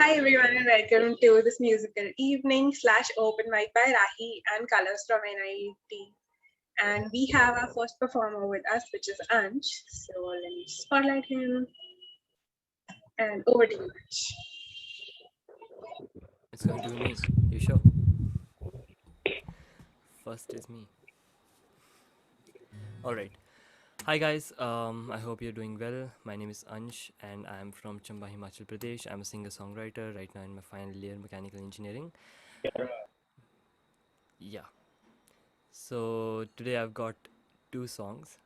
Hi everyone and welcome to this musical evening / open mic by Rahi and Colors from NIT. And we have our first performer with us, which is Ansh. So let me spotlight him. And over to you, Ansh. It's going to be me. You sure? First is me. Alright. Hi guys, I hope you're doing well. My name is Ansh and I'm from Chamba, Himachal Pradesh. I'm a singer songwriter right now in my final year mechanical engineering. Yeah. So today I've got two songs.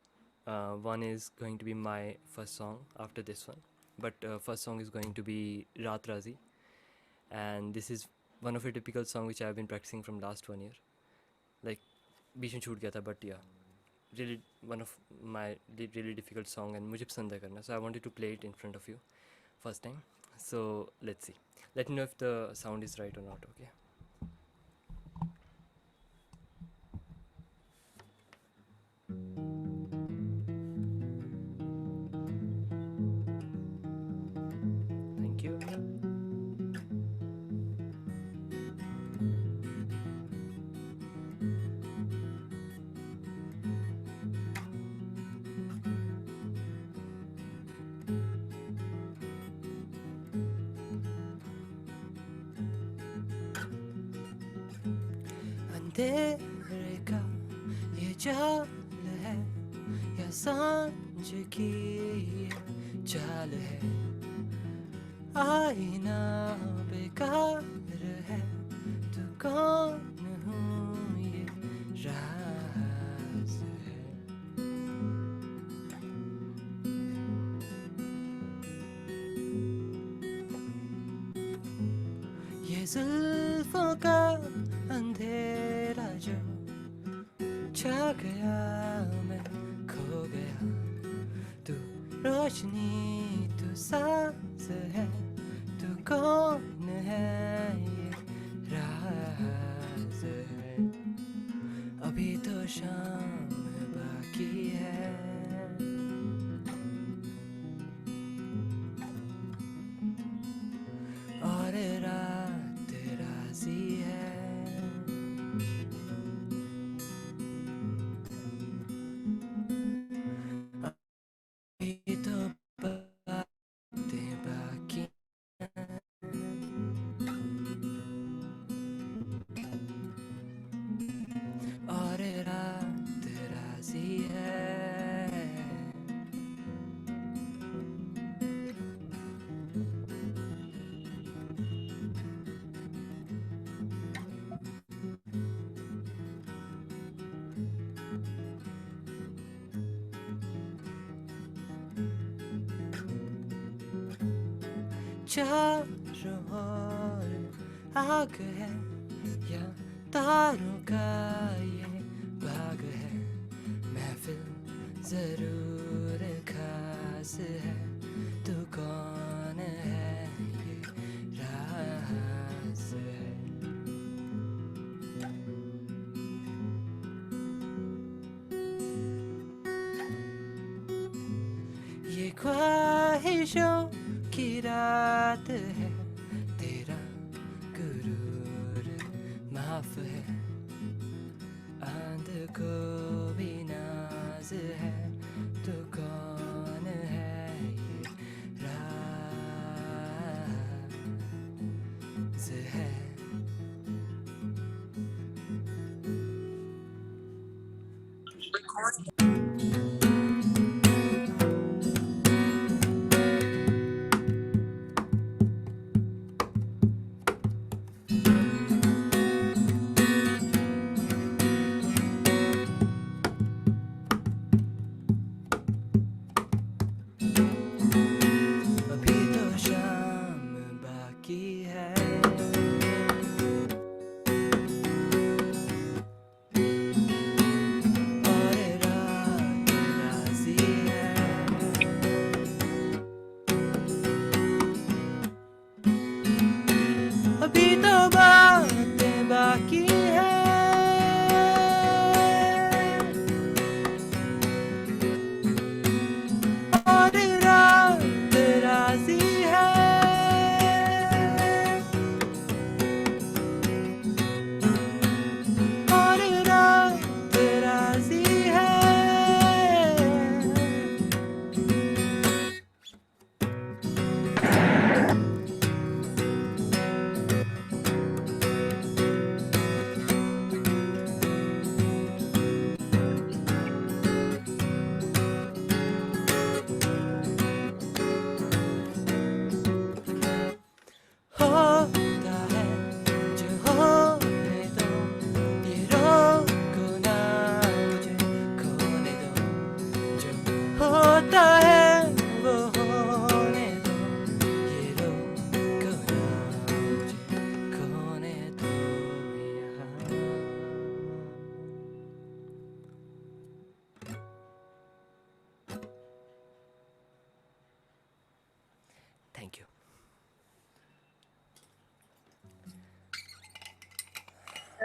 One is going to be my first song after this one. But first song is going to be Raat Razi. And this is one of a typical song which I've been practicing from last 1 year. Like, बीच में छूट गया था but yeah, really one of my really difficult song and मुझे पसंद है करना, so I wanted to play it in front of you first time. So let's see, let me know if the sound is right or not. Okay. Thank you. अंधेरे का ये जाल है या सांझ की ये चाल है, आईना बेकार है, तू कौन हूँ ये राज है. ये जुल्फों का अंधेरा जो छा गया, मैं खो गया, तू रोशनी, तू सांस है, तू कौन है ये राज है. अभी तो शाम बाकी है, और रात राजी है. अभी तो बातें बाकी हैं, और रात राजी है. चारों ओर आग है या तारों का ये बाग है, महफिल जरूर खास है, तू कौन है ये राज है. ये ख्वाहिशों की रात है, तेरा गुरूर माफ है, आंध को भी नाज है, तू कौन है ये राज है. अभी तो शाम बाकी है, और रात राजी है. अभी तो बातें बाकी है, और रात राजी है.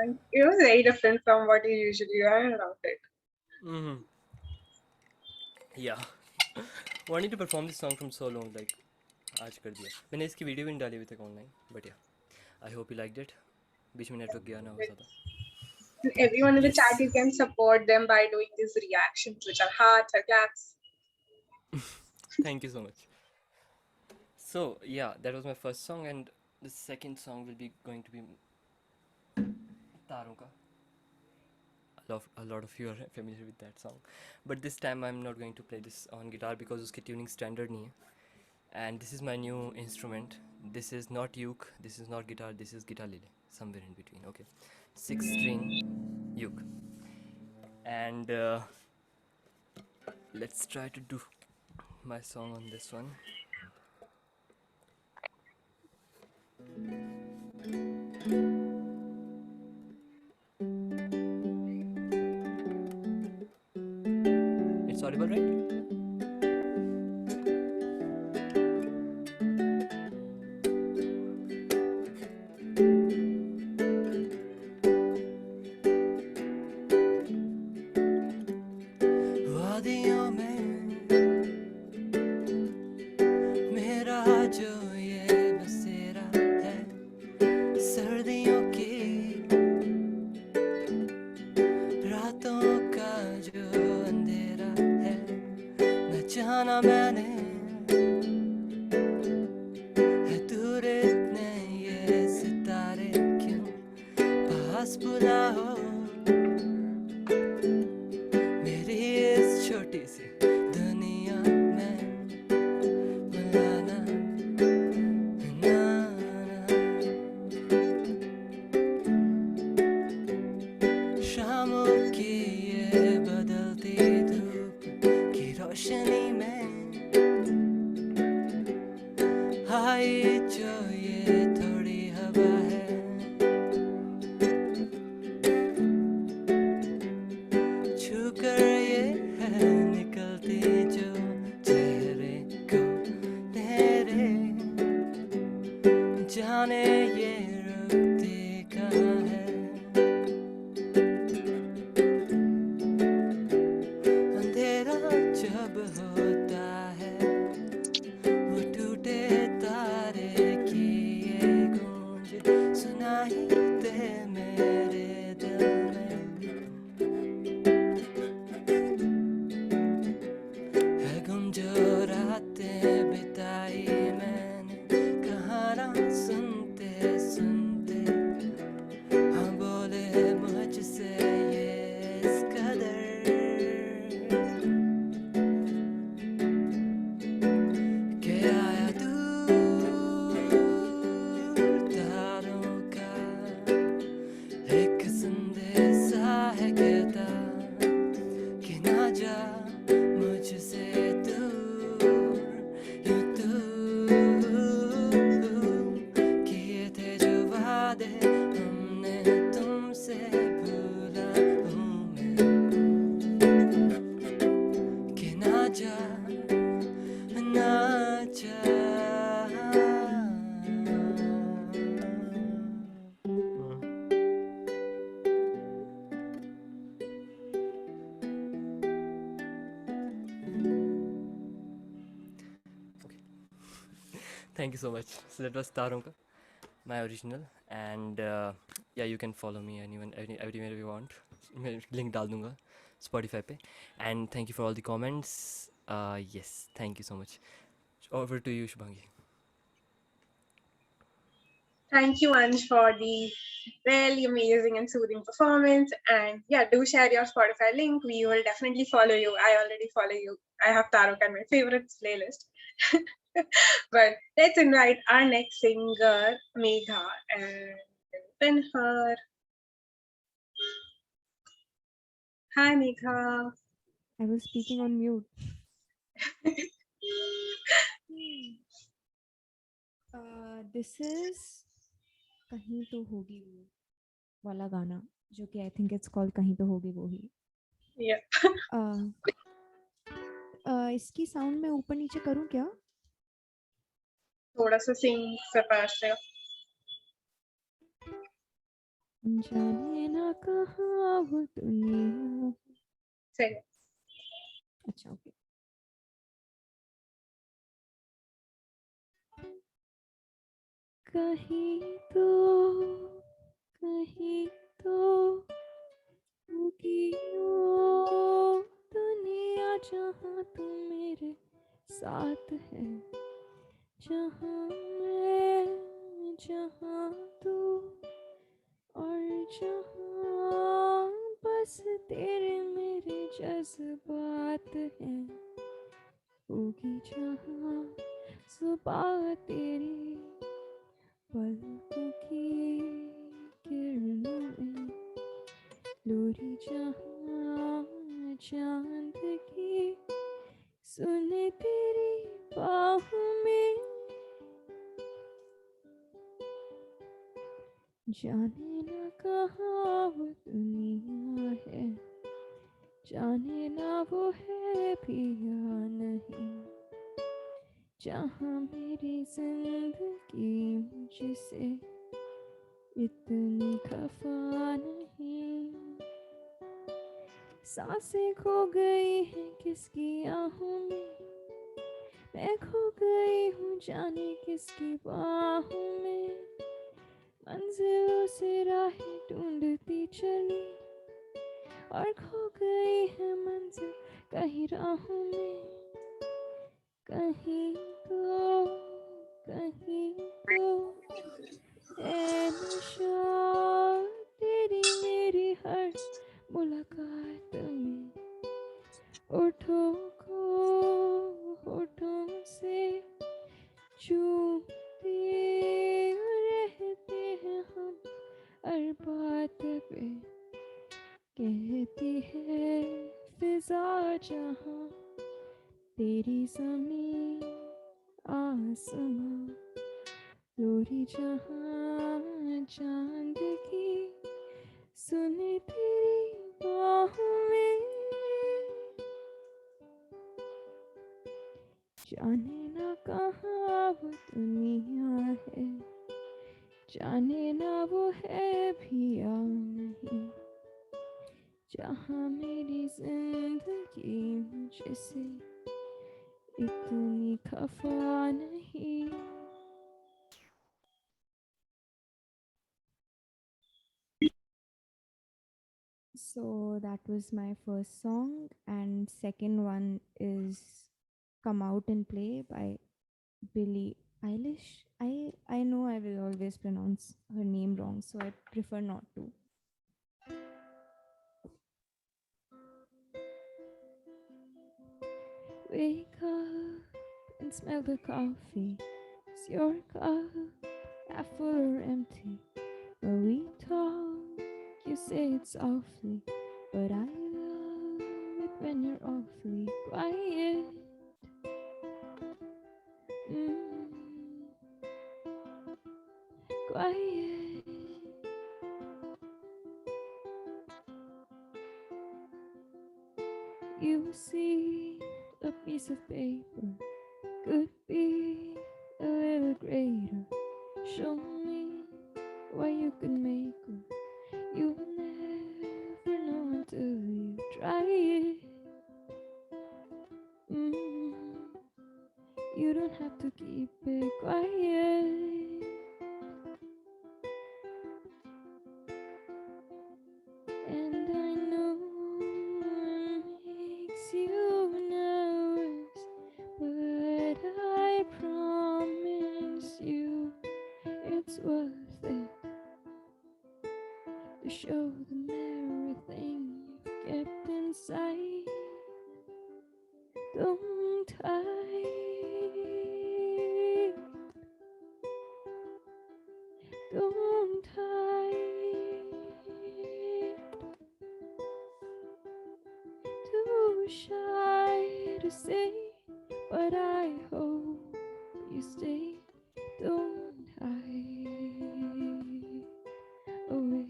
And it was very different from what you usually do. I loved it. Mm-hmm. Yeah. Wanted to perform this song from so long, like आज कर दिया मैंने इसकी वीडियो भी नहीं डाली अभी तक ऑनलाइन बट या I hope you like it बीच में नेटवर्क गया ना हो ज़्यादा And everyone in the Yes. chat, you can support them by doing these reactions, which are hearts or claps. Thank you so much. So yeah, that was my first song, and the second song will be going to be Taron Ka. A lot of you are familiar with that song, but this time I'm not going to play this on guitar because उसकी tuning standard नहीं है. And this is my new instrument. This is not uke, this is not guitar, this is guitar lele, somewhere in between. Okay, 6-string uke, and let's try to do my song on this one. It's audible, right? वादियों में मेरा जो ये बसेरा है सर्दियों की रातों का जो अंधेरा है न जाना मैंने है दूर इतने ये सितारे क्यों पास बुलाओ मेरी इस छोटी सी दुनिया में बुलाना ना शामों की ये बदलती धूप की रोशनी में आई जो ये थोड़ी हवा है छूकर ये है निकलती जो चेहरे को तेरे जाने ये रुकती कहाँ है अंधेरा जब होता है वो टूटे तारे की ये गूंज सुनाई दे मेरे दिल में है गुम जो रातें बिताई मैंने कहाना सुनते सुनते हाँ बोले मुझसे ये इस कदर के आया दूर तारों का एक संदेशा है कहता कि ना जा मुझसे दूर यूं दूर किए थे जो वादे हमने तुमसे भूला हूँ मैं कि ना जा ना जा Thank you so much. So that was Taron Ka, my original, and yeah, you can follow me everywhere you want. मैं link डाल दूँगा Spotify पे. And thank you for all the comments. Yes, thank you so much. Over to you, Shubhangi. Thank you, Ansh, for the really amazing and soothing performance. And yeah, do share your Spotify link. We will definitely follow you. I already follow you. I have Tarok on my favorites playlist. But let's invite our next singer, Megha, and pin her. Hi, Megha. I was speaking on mute. This is कहीं तो होगी वो वाला गाना जो कि I think it's called कहीं तो होगी वो ही. Yeah. इसकी साउंड में ऊपर नीचे करूं क्या? थोड़ा सा सिंग से पास से जाने ना कहाँ वो दुनिया। Sing it. अच्छा ओके। कहीं तो कहीं तो होगी वो दुनिया जहाँ तू मेरे साथ है, जहाँ मैं जहाँ तू और जहाँ बस तेरे मेरे जज्बात हैं, होगी जहाँ सुबह तेरी पलकों की किरणों में, लोरी जहाँ चांद की सुने तेरी बाहों में, जाने ना कहाँ वो दुनिया है, जाने ना वो है भी या नहीं, जहाँ मेरी जिंदगी मुझसे इतनी खफा नहीं। सांसें खो गई हैं किसकी आहों में, मैं खो गई हूँ जाने किसकी बाहों में, मंजिलों से राहें ढूंढती चली और खो गई है मंजिल कहीं राहों में, कहीं तो कहीं तो है नशा तेरी मेरी हर मुलाकात में, होठों को होठों से चूमते रहते हैं हम हर बात पे, कहती है फिजा जहाँ तेरी ज़मीं आसमां, लोरी जहाँ चांद की सुने तेरी बाहों में, जाने ना कहाँ वो दुनिया है, जाने ना वो है भी या नहीं, जहाँ मेरी जिंदगी मुझसे इतनी खफा नहीं। So that was my first song, and second one is "Come Out and Play" by Billie Eilish. I know I will always pronounce her name wrong, so I prefer not to. Wake up and smell the coffee. Is your cup half full or empty? When we talk, you say it softly, but I love it when you're awfully quiet. Mm, quiet. You see a piece of paper, could be a little greater. Show me what you could make of. You will never know until you try it. Mm, you don't have to keep it quiet. And I know it makes you nervous, but I promise you it's worth it to show them everything you've kept inside. Don't hide, don't hide. Too shy to say, but I hope you stay. Don't hide away.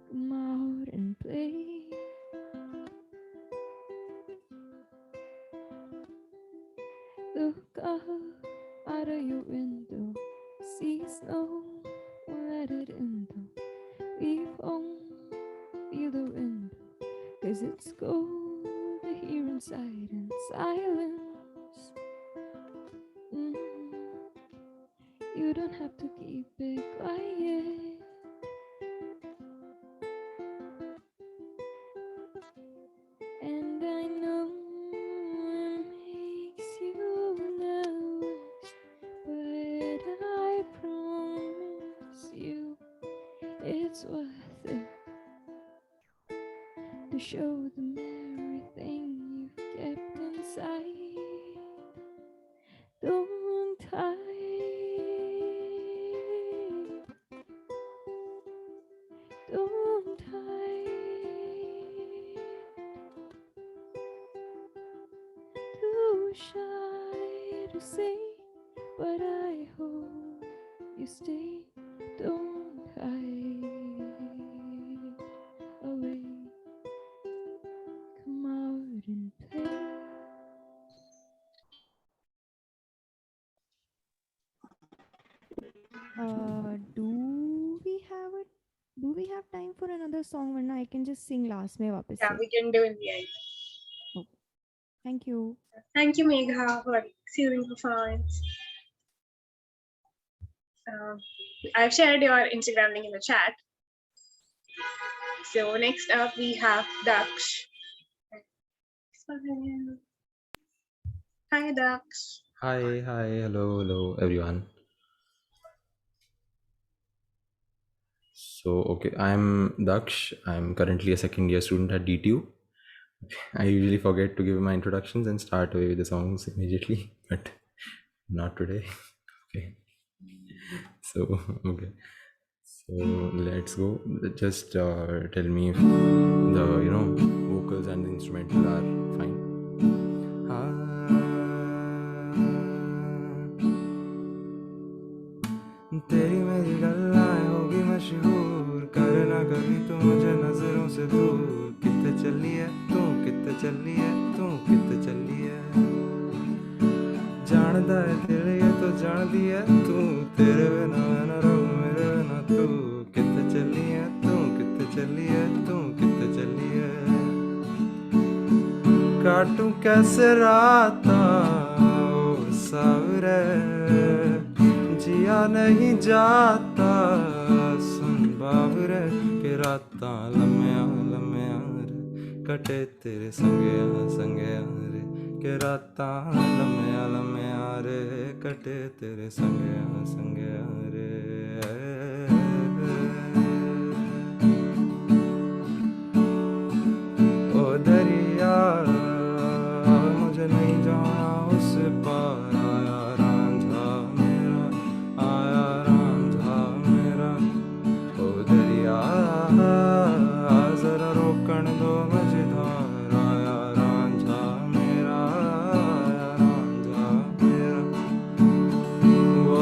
Come out and play. Look up out of your window, see snow, let it in 'cause it's gold to hear inside in silence. Mm. You don't have to keep it quiet. And I know it makes you nervous, but I promise you it's worth it to show them everything you've kept inside. Don't hide, don't hide. Too shy to say, but I hope you stay. Don't hide away. Come out and play. Do we have time for another song? Varna I can just sing last में वापस Yeah, से. we can do in the end. Thank you. Thank you, Megha, for soothing performance. I've shared your Instagram link in the chat. So next up we have Daksh. Hi, Daksh. Hi, hello, everyone. So, okay, I'm Daksh. I'm currently a second year student at DTU. I usually forget to give my introductions and start away with the songs immediately, but not today. Okay. So, okay. So, let's go. Just tell me if the, vocals and the instrumental are fine. तेरी मेरी गल्लाएं होगी मशहूर, करना कभी तू मुझे नजरों से दूर। कित्ते चली है तू, कित्ते चली है तू, कित्ते चली है। जानदा है दिल ये तो जान दी है तू, तेरे बिना मैं न रहूं मेरे बिना तू। कित्ते चली है तू, कित्ते चली है तू, कित्ते चली है। काटूं कैसे राता ओ सावरे, जिया नहीं जाता सुन बाबरे। के रातां लम्मियां लम्मियां रे, कटे तेरे संगया संगया रे। के रातां लम्मियां लम्मियां रे, कटे तेरे संगया संगया रे। ओ दरिया मुझे नहीं जाना उस पार, आया रांझा मेरा, आया रांझा मेरा। ओ दरिया जरा रोकन दो मझधार, आया रांझा मेरा, आया रांझा मेरा। वो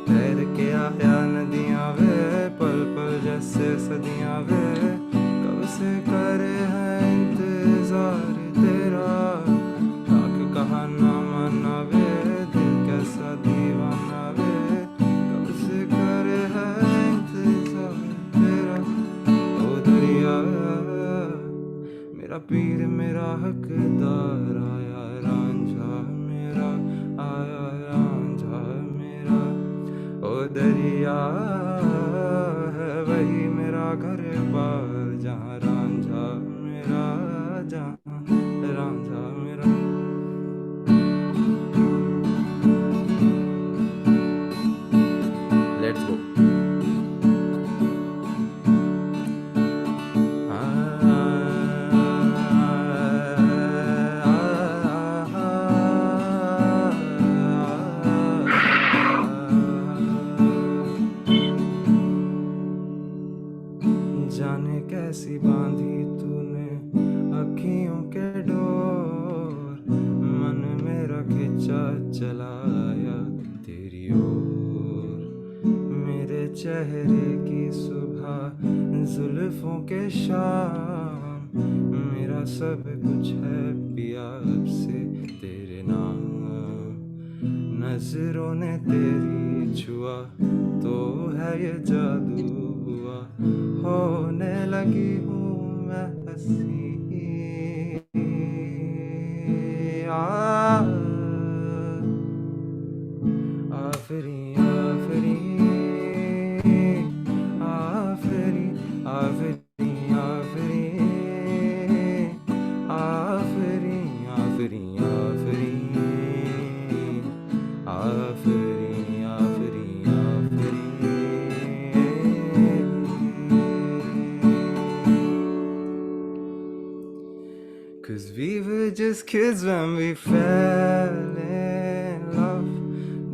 तैर के आया नदियां वे, पल पल जैसे सदियां वे। कब से करे है इंतजार तेरा, ताक कहा ना माना वे, दिल कैसा दीवाना वे। कब से करे है इंतजार तेरा। ओ दरिया मेरा पीर मेरा हकदार, आया रांझा मेरा, आया रांझा मेरा। ओ दरिया है वही मेरा घर बार, जहाँ रांझा मेरा, जहाँ रांझा मेरा। Let's go. जाने कैसी बांधी तूने अखियों के डोर, मन मेरा खिंचा चलाया तेरी ओर। मेरे चेहरे की सुबह जुल्फों के शाम, मेरा सब कुछ है पिया अब से तेरे नाम। नजरों ने तेरी छुआ तो है ये जादू हुआ, होने लगी हूँ मैं हंसी। आफरी आफरी आफरी आफरी आफरी आफरी आफरी आफरी आफरी आफरी आफरी। 'Cause we were just kids when we fell in love,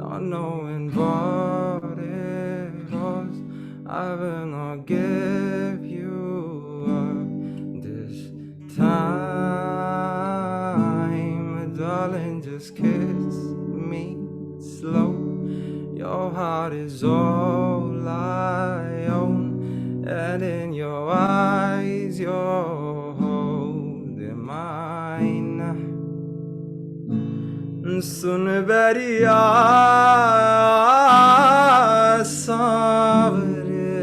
not knowing what it was. I will not give you up this time, darling. Just kiss me slow. Your heart is all I own, and in your eyes, you're holding mine. सुन बैरिया सांवरे,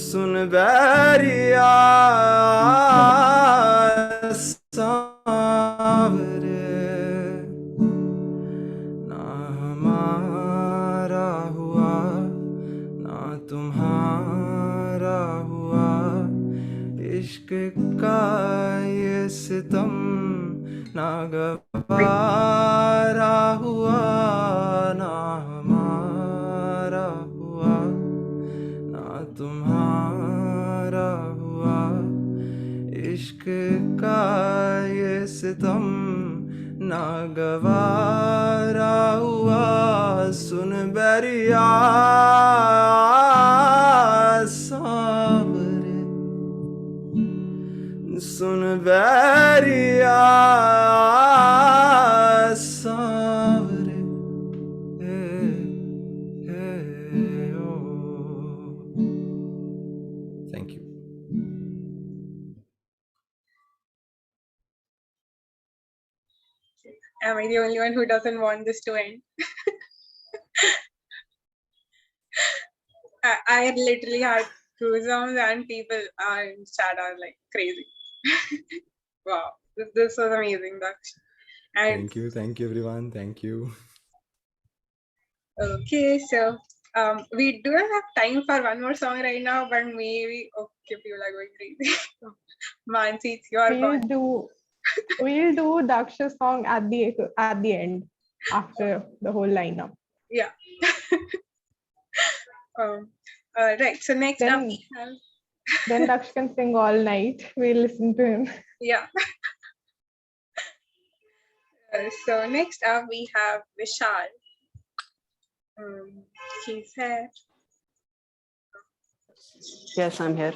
सुन बैरिया सांवरे, ना हमारा हुआ ना तुम्हारा हुआ, इश्क का ये सितम ना गवारा हुआ, ना हमारा हुआ ना तुम्हारा हुआ, इश्क का ये सितम ना गवारा हुआ। सुन बैरिया सांवरे, सुन बैरिया सांवरे, ओ। Thank you. Am I the only one who doesn't want this to end? I literally had goosebumps, and people in chat are like crazy. Wow, this was amazing, Daksh. And Thank you everyone, thank you. okay, so we do not have time for one more song right now, but maybe okay, people are going crazy. Mansi, it's your part. We'll do Daksh's song at the end after the whole lineup. Yeah. Right. So next up we have. Then Daksh can sing all night. We'll listen to him. Yeah. So next up we have Vishal. He's here. Yes, I'm here.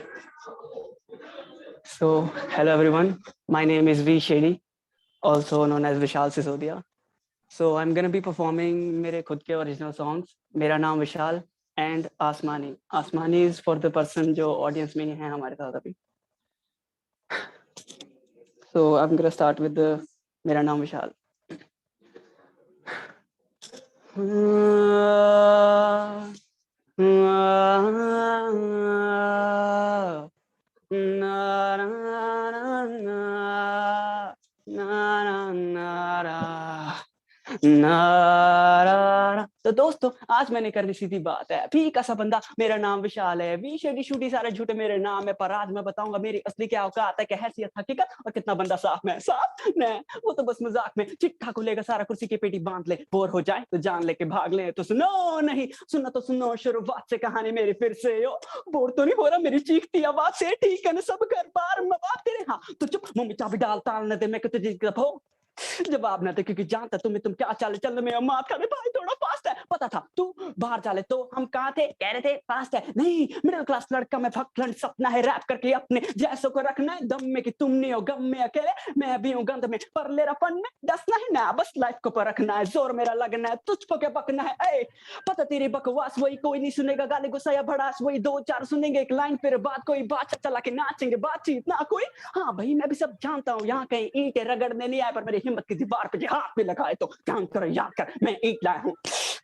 So, hello everyone. My name is V Shady, also known as Vishal Sisodia. So, I'm going to be performing मेरे खुद के original songs. मेरा नाम विशाल and आसमानी. आसमानी is for the person जो audience में ही है हमारे साथ अभी. So, I'm going to start with मेरा नाम विशाल. तो दोस्तों आज मैंने करनी सीधी बात है, फीका सा बंदा मेरा नाम विशाल है, वी शेडी शूटी सारे झूठे मेरे नाम है, पर आज मैं बताऊंगा मेरी असली क्या औकात है, क्या हैसियत हकीकत और कितना बंदा साफ मैं साफ नहीं, वो तो बस मजाक में चिट्ठा खुलेगा सारा कुर्सी की पेटी बांध ले, बोर हो जाए तो जान लेके भाग ले, तो सुनो नहीं सुनना तो सुनो शुरुआत से कहानी मेरी फिर से, यो बोर तो नहीं हो रहा मेरी चीखती आवाज से, ठीक है ना सब घर बार मवाद तेरे, हाँ तो चुप मुंह में चाबी डाल ताल न दे मैं तुझे हो जवाब ना दे क्योंकि जानता तुम क्या चाले चल में मात खाने भाई थोड़ा फास्ट है, पता था तू बाहर चाले तो हम कहाँ थे, कह रहे थे फास्ट है नहीं, मिडिल क्लास लड़का मैं फकलंड सपना है रैप करके अपने जैसों को रखना है दम में कि तुम नहीं हो गम में अकेले मैं भी हूँ गंद में, पर ले रहा फन में डसना है ना बस लाइफ को पर रखना है, जोर मेरा लगना है तुझको क्या बकना है, ए पता तेरी बकवास वही कोई नहीं सुनेगा, गाली गुस्सा या भड़ास वही दो चार सुनेंगे एक लाइन फिर बात कोई बात चला के नाचेंगे बातचीत ना कोई, हाँ भाई मैं भी सब जानता हूँ यहाँ कहीं ईंटें रगड़ने नहीं आए पर मेरी हिम्मत की दीवार पे हाथ में लगाए तो ध्यान करो याद कर मैं ईंट लाया हूँ।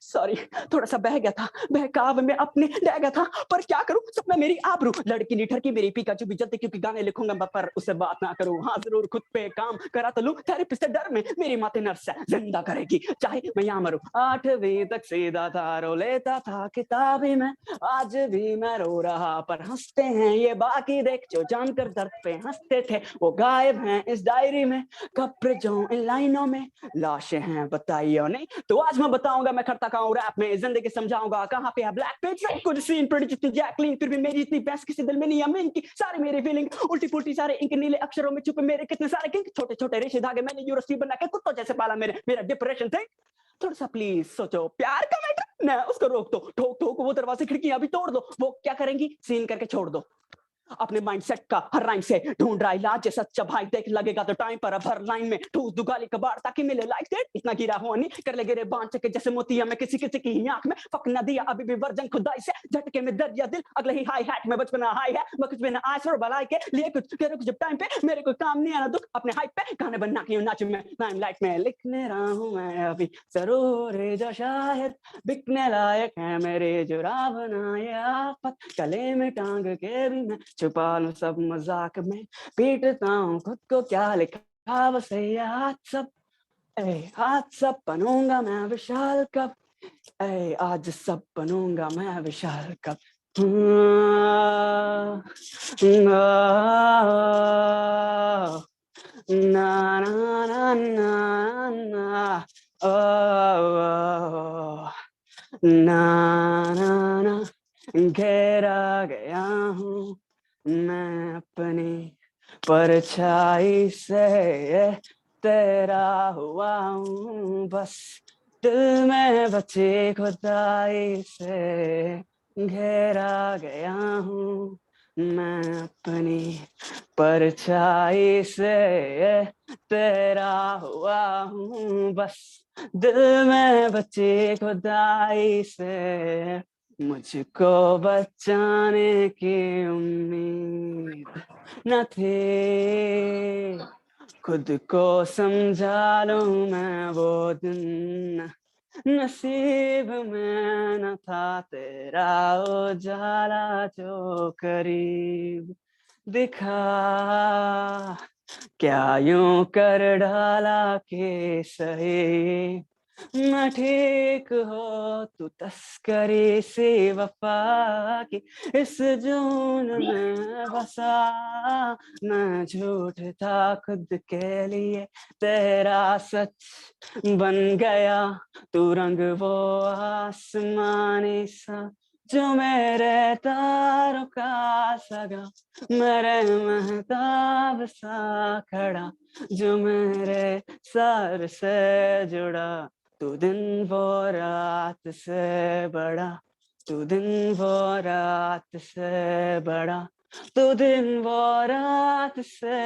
सॉरी थोड़ा सा बह गया था, बहकाव में अपने रह गया था, पर क्या करूं सपना मेरी आबरू। लड़की निठर की मेरी पीका भी जलती क्योंकि गाने लिखूंगा मैं पर उससे बात ना करूं। हाँ जरूर खुद पे काम करा तो लूं, थेरेपिस्ट डर में मेरी माते नर्स है जिंदा करेगी चाहे मैं यहाँ मरूं। 8वीं तक सीधा था रो लेता था किताबी में, आज भी मैं रो रहा पर हंसते हैं ये बाकी देख जो जानकर दर्द पे हंसते थे वो गायब हैं इस डायरी में। कब्र जो इन लाइनों में लाशें हैं बताइयो नहीं, तो आज मैं बताऊंगा मैं करता हूँ रैप में जिंदगी समझाऊंगा कहाँ पे है ब्लैक पेज। कुछ सीन प्रेडी जितनी जैकलीन फिर भी मेरी इतनी बहस किसी दिल में नहीं है इनकी सारे मेरे फीलिंग उल्टी पुल्टी सारे इनके नीले अक्षरों में छुपे मेरे कितने सारे किंग छोटे छोटे रेशे धागे मैंने यूरोस्टी बना के कुत्तों जैसे पाला मेरा डिप्रेशन थे। थोड़ा सा प्लीज सोचो प्यार का मैटर ना उसको रोक दो, ठोक ठोक वो दरवाजे खिड़कियां भी तोड़ दो, वो क्या करेंगी सीन करके छोड़ दो। अपने माइंडसेट का हर राइम से ढूंढ रहा इलाज सच्चा भाई देख लगेगा तो टाइम पर अब हर लाइन में ठूस दुगाली कबाड़ ताकि मिले लाइफ डेट इतना गिरा हुआ नहीं कर ले गिरे बांध के जैसे मोतिया में किसी किसी की आंख में फक न दिया अभी भी वर्जन खुदाई से झटके में दर्द या दिल अगले ही हाई हैट में बचपना हाई है मैं कुछ बिना आस और भलाई के लिए कुछ करो कुछ टाइम पे मेरे कोई काम नहीं आना दुख अपने हाइप पे गाने बनना क्यों नाचू मैं लाइमलाइट में लिखने रहा हूँ मैं अभी जरूर जो शायद बिकने लायक है मेरे जुरावना ये आफत गले में टांग के भी मैं छुपा लूं सब मजाक में पीटता हूँ खुद को क्या लिखा बस ये हाथ सब बनूंगा मैं विशाल कप आज सब बनूंगा मैं विशाल कप। ना ना ना ना ना ना ना ना घेरा गया हूँ मैं अपनी परछाई से तेरा हुआ हूँ बस दिल में बची खुदाई से घेरा गया हूँ मैं अपनी परछाई से तेरा हुआ हूँ बस दिल में बची खुदाई से मुझको बचाने की उम्मीद न थी खुद को समझा लूं मैं वो दिन नसीब में न था तेरा उजाला जो करीब दिखा क्या यूं कर डाला के सही मैं ठीक हो तू तस्करी सी वफा की इस जून में बसा मैं झूठ था खुद के लिए तेरा सच बन गया तू रंग वो आसमानी सा जो मेरे तारों का सगा मेरे महताब सा खड़ा जो मेरे सर से जुड़ा तू दिन वो रात से बड़ा तू दिन वो रात से बड़ा तू दिन वो रात से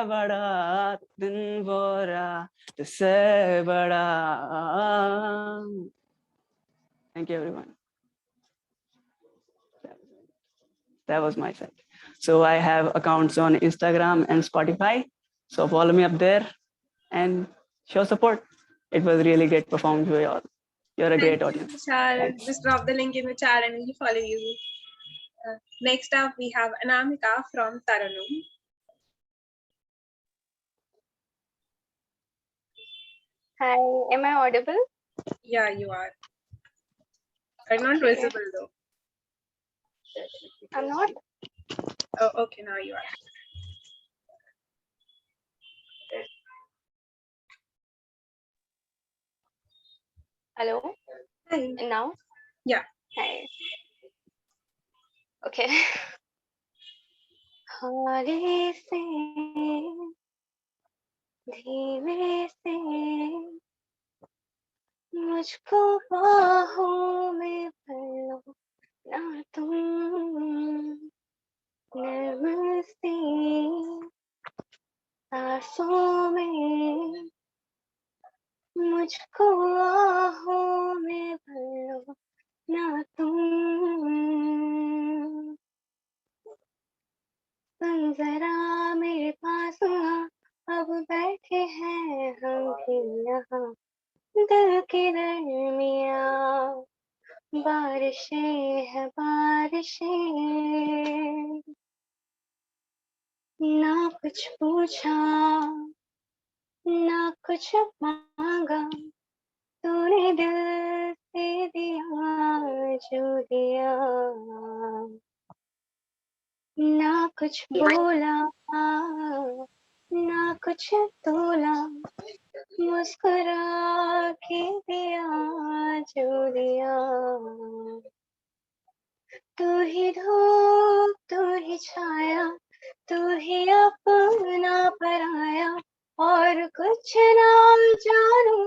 बड़ा दिन वो रात से बड़ा। Thank you everyone. That was my set. So I have accounts on Instagram and Spotify. So follow me up there and show support. It was really great performance by all. You're a great audience. Vishal. Thanks. Just drop the link in the chat and we'll follow you. Next up, we have Anamika from Taranum. Hi, am I audible? Yeah, you are. You're not visible though. I'm not. Oh, okay, now you are. Hello. Hi. And now? Yeah. Hi. Okay. हौले से धीमे से मुझको बाहों में भर लो ना तुम नर्म सी सांसों में मुझको आहों में भर लो ना तुम जरा मेरे पास आ अब बैठे हैं हम यहाँ दिल के दरमिया बारिशें है बारिशें, ना कुछ पूछा ना कुछ मांगा, तूने दिल से दिया जो दिया, ना कुछ बोला ना कुछ तोला, मुस्कुरा के दिया जो दिया, तू ही धूप तू ही छाया, तू ही अपना पराया, और कुछ ना जानू,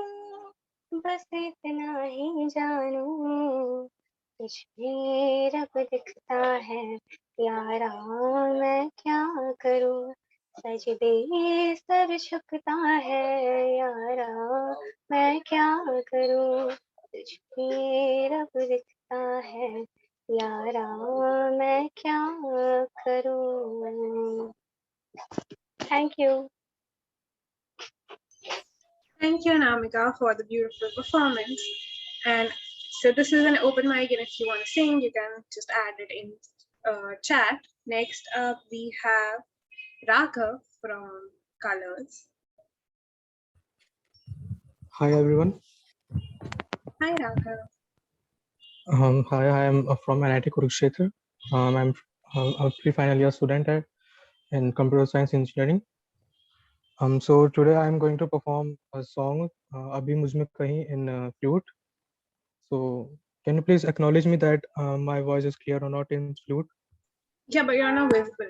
बस इतना ही जानू, तुझमें रब दिखता है यारा, मैं क्या करूं, सजदे सर झुकता है यारा, मैं क्या करूं, तुझमें रब दिखता है यारा, मैं क्या करूं. Thank you. Thank you, Anamika, for the beautiful performance. And so this is an open mic, and if you want to sing, you can just add it in chat. Next up, we have Raghav from Colors. Hi everyone. Hi, Raghav. Hi, I am from NIT Kurukshetra. I'm a pre-final year student in computer science engineering. So today I'm going to perform a song, Abhi Mujhme Kahin, in flute. So can you please acknowledge me that my voice is clear or not in flute? Yeah, but you're not visible.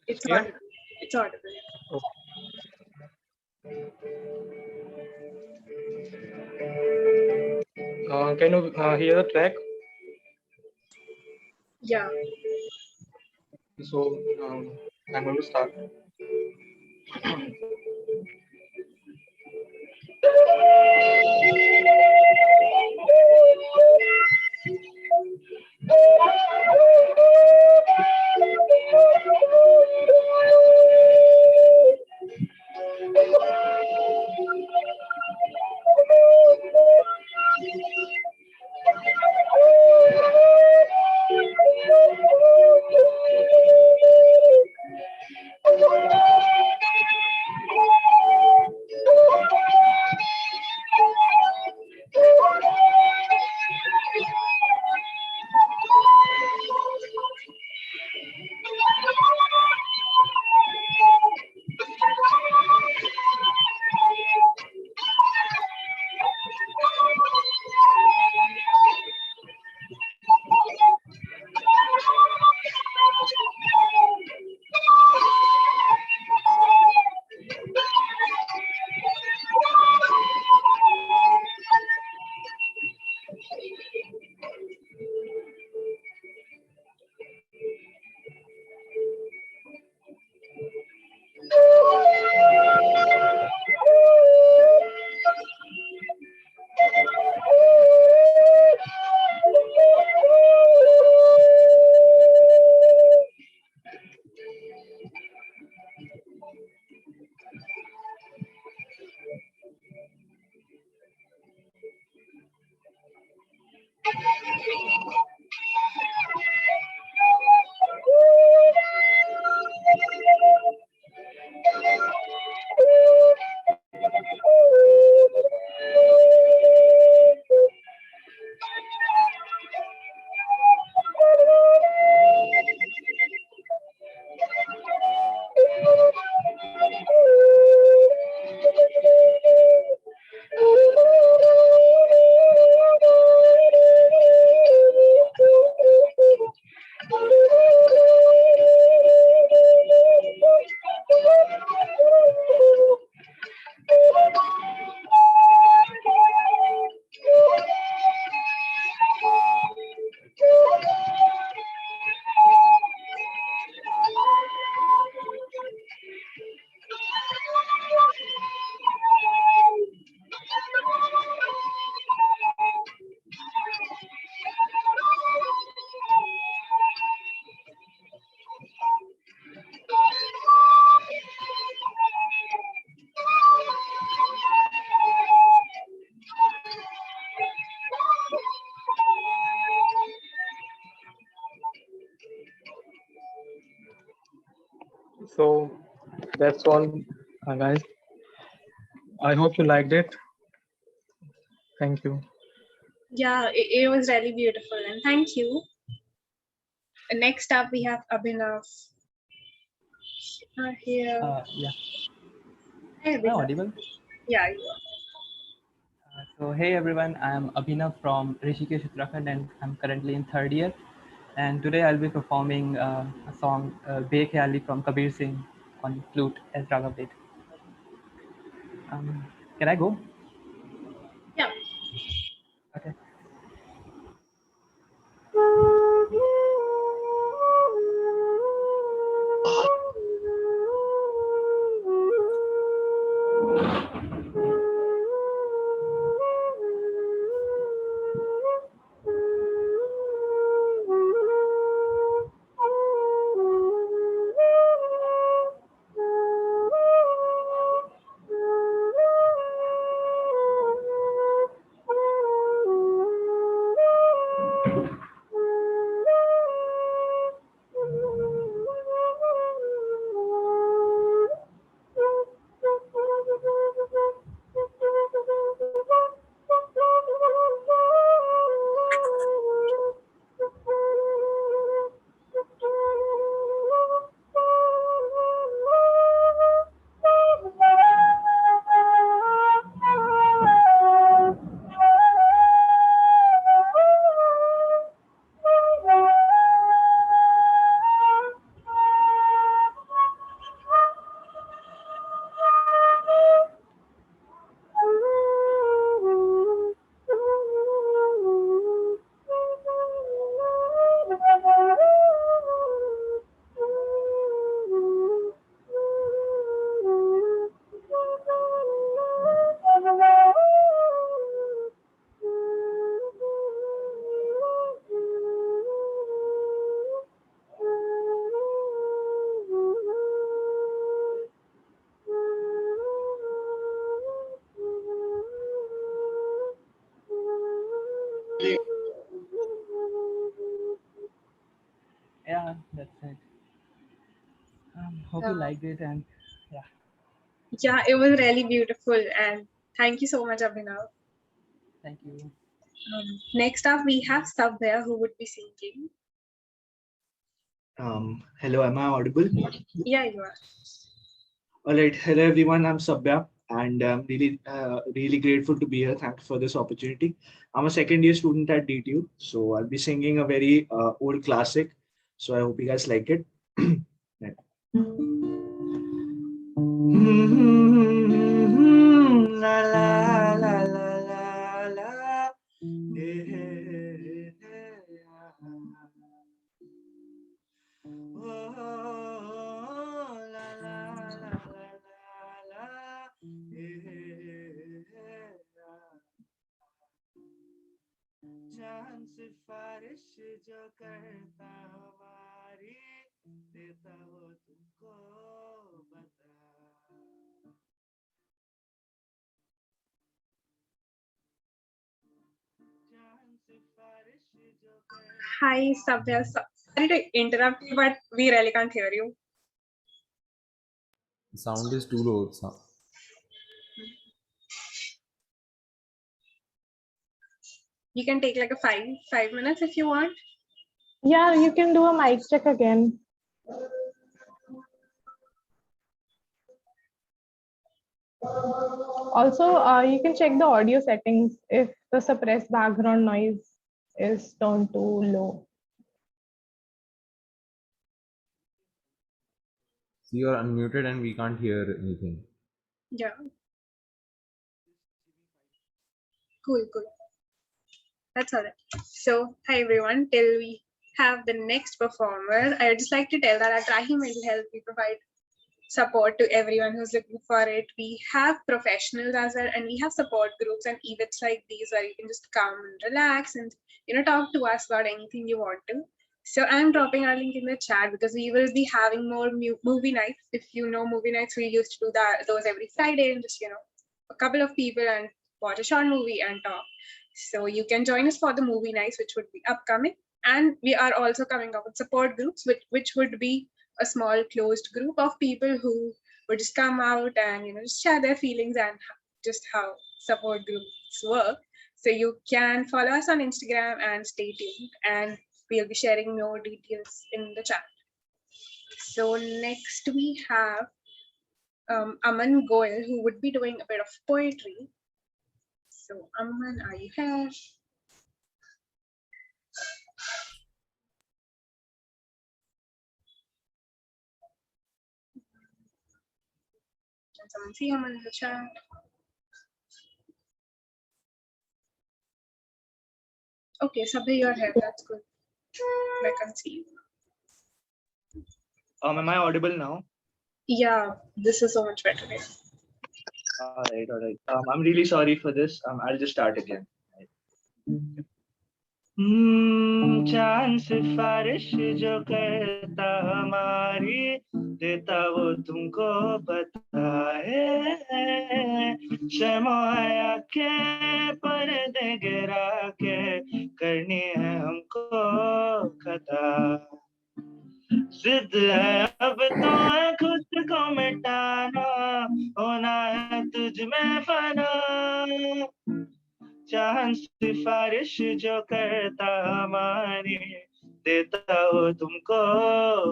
It's clear? audible. It's audible. Can you hear the track? Yeah. So I'm going to start. So that's all, guys. I hope you liked it. Thank you. Yeah, it was really beautiful, and thank you. Next up, we have Abhinav here. Yeah. Hey, Am I Abhinav. audible? Yeah, you are. So hey everyone, I am Abhinav from Rishikesh, Uttarakhand, and I'm currently in third year. And today I'll be performing a song Be Khayali from Kabir Singh on flute as Raga played. Can I go? Yeah. Okay. Yeah, that's it. Hope you liked it, and yeah, Yeah, it was really beautiful, and thank you so much, Abhinav. thank you. Next up, we have Sabya who would be singing. Hello, am I audible? Yeah, you are. All right, hello everyone. I'm Sabya, and I'm really grateful to be here. Thanks for this opportunity. I'm a second year student at DTU, so I'll be singing a very old classic. So I hope you guys like it. Right. La la la la la la. Hey, hey, hey, hey, oh, la la la la la. Hey, hey, hey, जान सिफारिश जो करता हमारी देता हो तुमको बता Hi, Sabya. Sorry to interrupt you, but we really can't hear you. The sound is too low. You can take like a five minutes if you want. Yeah, you can do a mic check again. Also, you can check the audio settings if the suppressed background noise is turned too low. So you're unmuted and we can't hear anything. Yeah. Cool. That's all right. So, hi everyone. Till we have the next performer, I would just like to tell that at Rahi Mental Health, we provide support to everyone who's looking for it. We have professionals as well, and we have support groups and events like these where you can just come and relax and talk to us about anything you want to. So I'm dropping our link in the chat because we will be having more movie nights. If you know movie nights, we used to do those every Friday and just a couple of people and watch a short movie and talk. So you can join us for the movie nights, which would be upcoming. And we are also coming up with support groups, which would be a small closed group of people who would just come out and just share their feelings and just how support groups work. So you can follow us on Instagram and stay tuned, and we'll be sharing more details in the chat. So next we have Aman Goel, who would be doing a bit of poetry. So Aman, are you here? Can someone see Aman in the chat? Okay, Sabhi, you're here. That's good. I can see you. Am I audible now? Yeah, this is so much better. All right, all right. I'm really sorry for this. I'll just start again. चांद सिफारिश जो करता हमारी देता वो तुमको बताए शर्माया के पर्दे गिरा के करनी है हमको खता जिद है अब तो है खुद को मिटाना होना है तुझ में फना चांद सिफारिश जो करता हमारी देता हो तुमको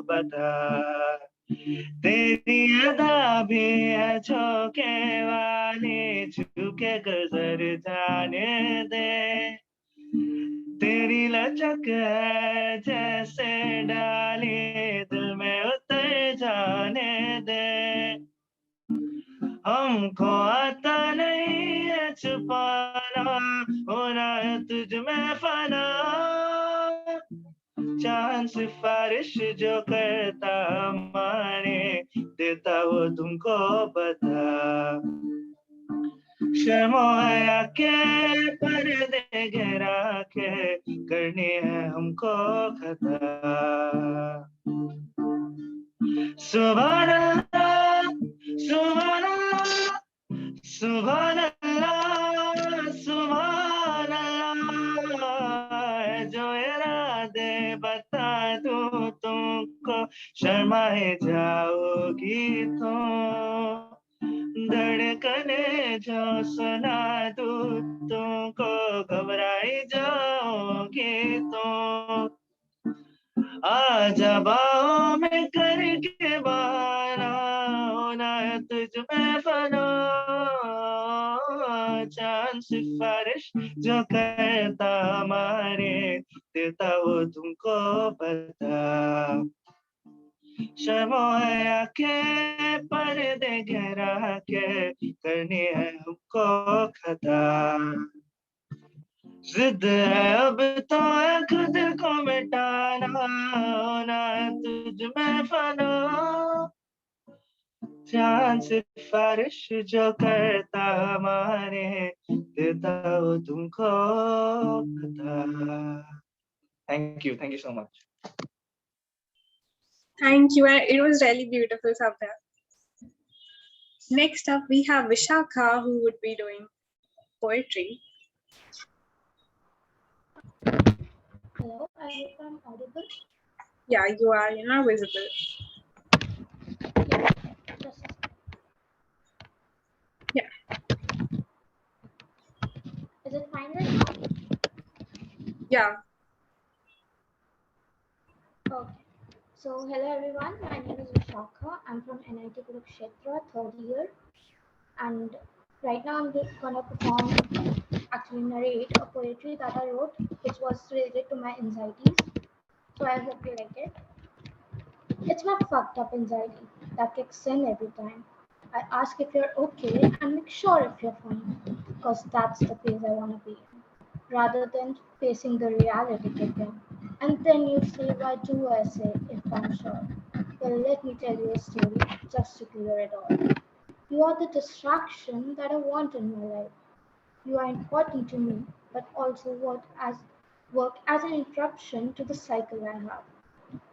बता तेरी अदा भी है झोंके वाली झुके गुजर जाने दे तेरी लचक है जैसे डाली दिल में उतर जाने दे हमको आता नहीं है छुपाना होना है तुझ में फना चांद सिफारिश जो करता हमारे देता वो तुमको बता शर्माया के पर्दे गिरा के करनी है हमको खता सुभान अल्लाह सुभान अल्लाह सुभान अल्लाह सुभान अल्लाह जो इरादे बता दूं तुमको शर्माए जाओगी तो धड़कने जो सुना दूं तुमको घबराई जाओगी तो आजा बाहों में करके बहाना होना है तुझ में फना चांद सिफारिश जो करता हमारे देता वो तुमको पता शर्माया के पर्दे गिरा के करनी है हमको खता जिद है अब तो है खुद को मिटाना होना है तुझ में फना चांद सिफारिश जो करता हमारे देता वो तुमको पता Thank you so much. Thank you, and it was really beautiful, Sabha. Next up, we have Vishakha, who would be doing poetry. Hello, I hope I'm audible. Yeah, you are. You're not visible. Yeah. Is it fine right now? Yeah. Okay. So, hello everyone. My name is Vishakha. I'm from NIT Kurukshetra, third year, and right now I'm gonna perform, actually narrate a poetry that I wrote, which was related to my anxieties. So I hope you like it. It's my fucked up anxiety that kicks in every time I ask if you're okay and make sure if you're fine, because that's the place I want to be in, rather than facing the reality kick in. And then you say, why do I say if I'm sure? Well, let me tell you a story just to clear it all. You are the distraction that I want in my life. You are important to me, but also work as an interruption to the cycle I have.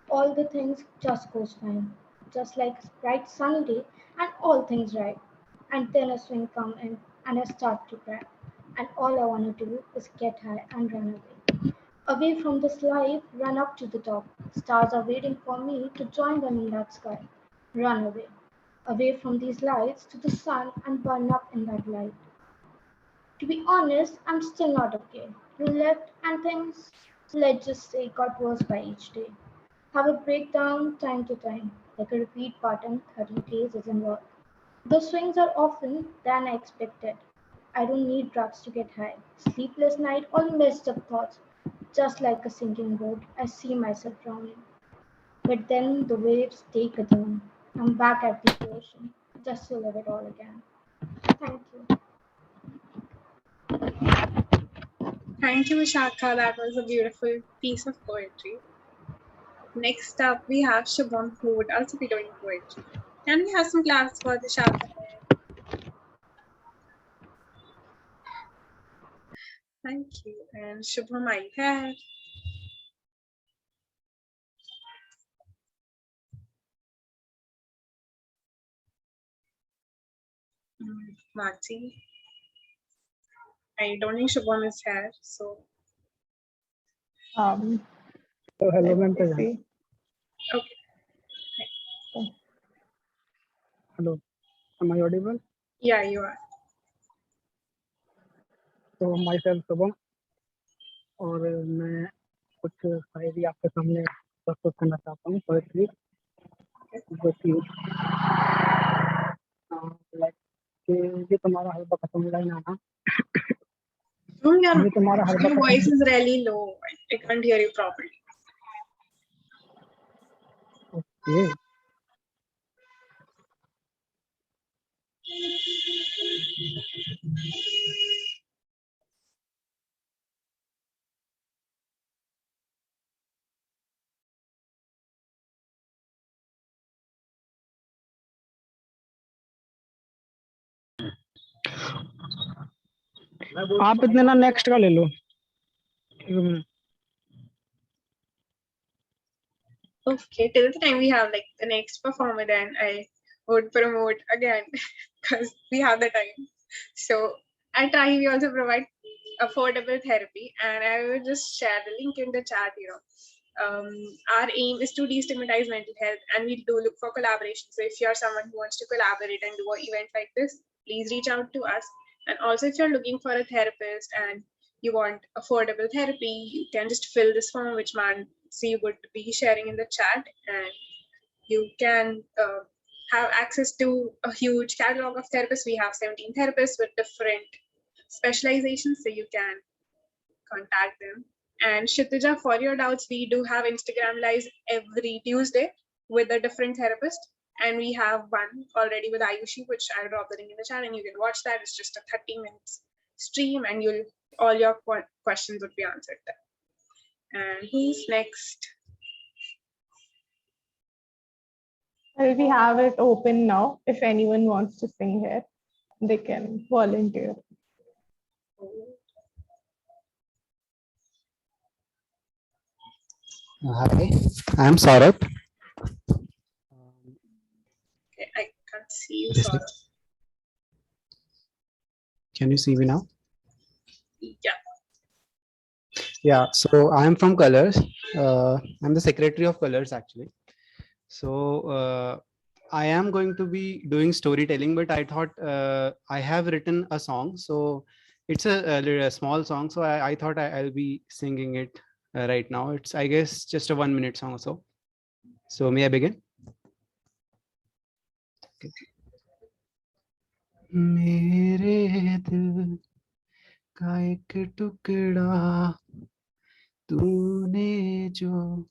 All the things just goes fine, just like a bright sunny day and all things right. And then a swing come in and I start to cry. And all I want to do is get high and run away. Away from this life, run up to the top. Stars are waiting for me to join them in that sky. Run away. Away from these lights to the sun and burn up in that light. To be honest, I'm still not okay. You left and things, let's just say, got worse by each day. Have a breakdown time to time, like a repeat button, 30 days isn't work. The swings are often than I expected. I don't need drugs to get high. Sleepless night, all messed up thoughts. Just like a sinking boat, I see myself drowning. But then the waves take a turn. I'm back at the ocean, just to live it all again. Thank you. Thank you, Vishakha. That was a beautiful piece of poetry. Next up, we have Shubham, who would also be doing poetry. Can we have some claps for Vishakha? Thank you. And Shubham, are you there? Marty? I don't think Shubham is here, so. So hello, ma'am. Okay. Hello, am I audible? Yeah, you are. तो myself Shubham और मैं कुछ शायरी आपके सामने प्रस्तुत करना चाहता हूँ पोएट्री जो कि लाइक ये तुम्हारा हलवा खत्म हो जाए ना ये तुम्हारा हलवा Your voice is really low. I can't hear you properly. Okay. आप इतने ना नेक्स्ट का ले लो Okay, till the time we have like the next performer, then I would promote again because we have the time. So at Rahi, we also provide affordable therapy, and I will just share the link in the chat. Our aim is to destigmatize mental health, and we do look for collaboration. So if you are someone who wants to collaborate and do an event like this, please reach out to us. And also, if you're looking for a therapist and you want affordable therapy, you can just fill this form, which Mansi would be sharing in the chat, and you can have access to a huge catalog of therapists. We have 17 therapists with different specializations, so you can contact them. And Kshitija, for your doubts, we do have Instagram lives every Tuesday with a different therapist. And we have one already with Ayushi, which I'll drop the link in the chat, and you can watch that. It's just a 30 minutes stream, and all your questions would be answered there. And who's next? Well, we have it open now. If anyone wants to sing here, they can volunteer. Hi, I'm Saurabh. Okay, I can't see you, Saurabh. Can you see me now? Yeah. Yeah, so I'm from Colors. I'm the secretary of Colors actually. So I am going to be doing storytelling, but I thought I have written a song. So it's a small song. So I thought I'll be singing it right now. It's, I guess, just a 1 minute song or so. So may I begin? Okay. मेरे दिल का एक टुकड़ा तूने जो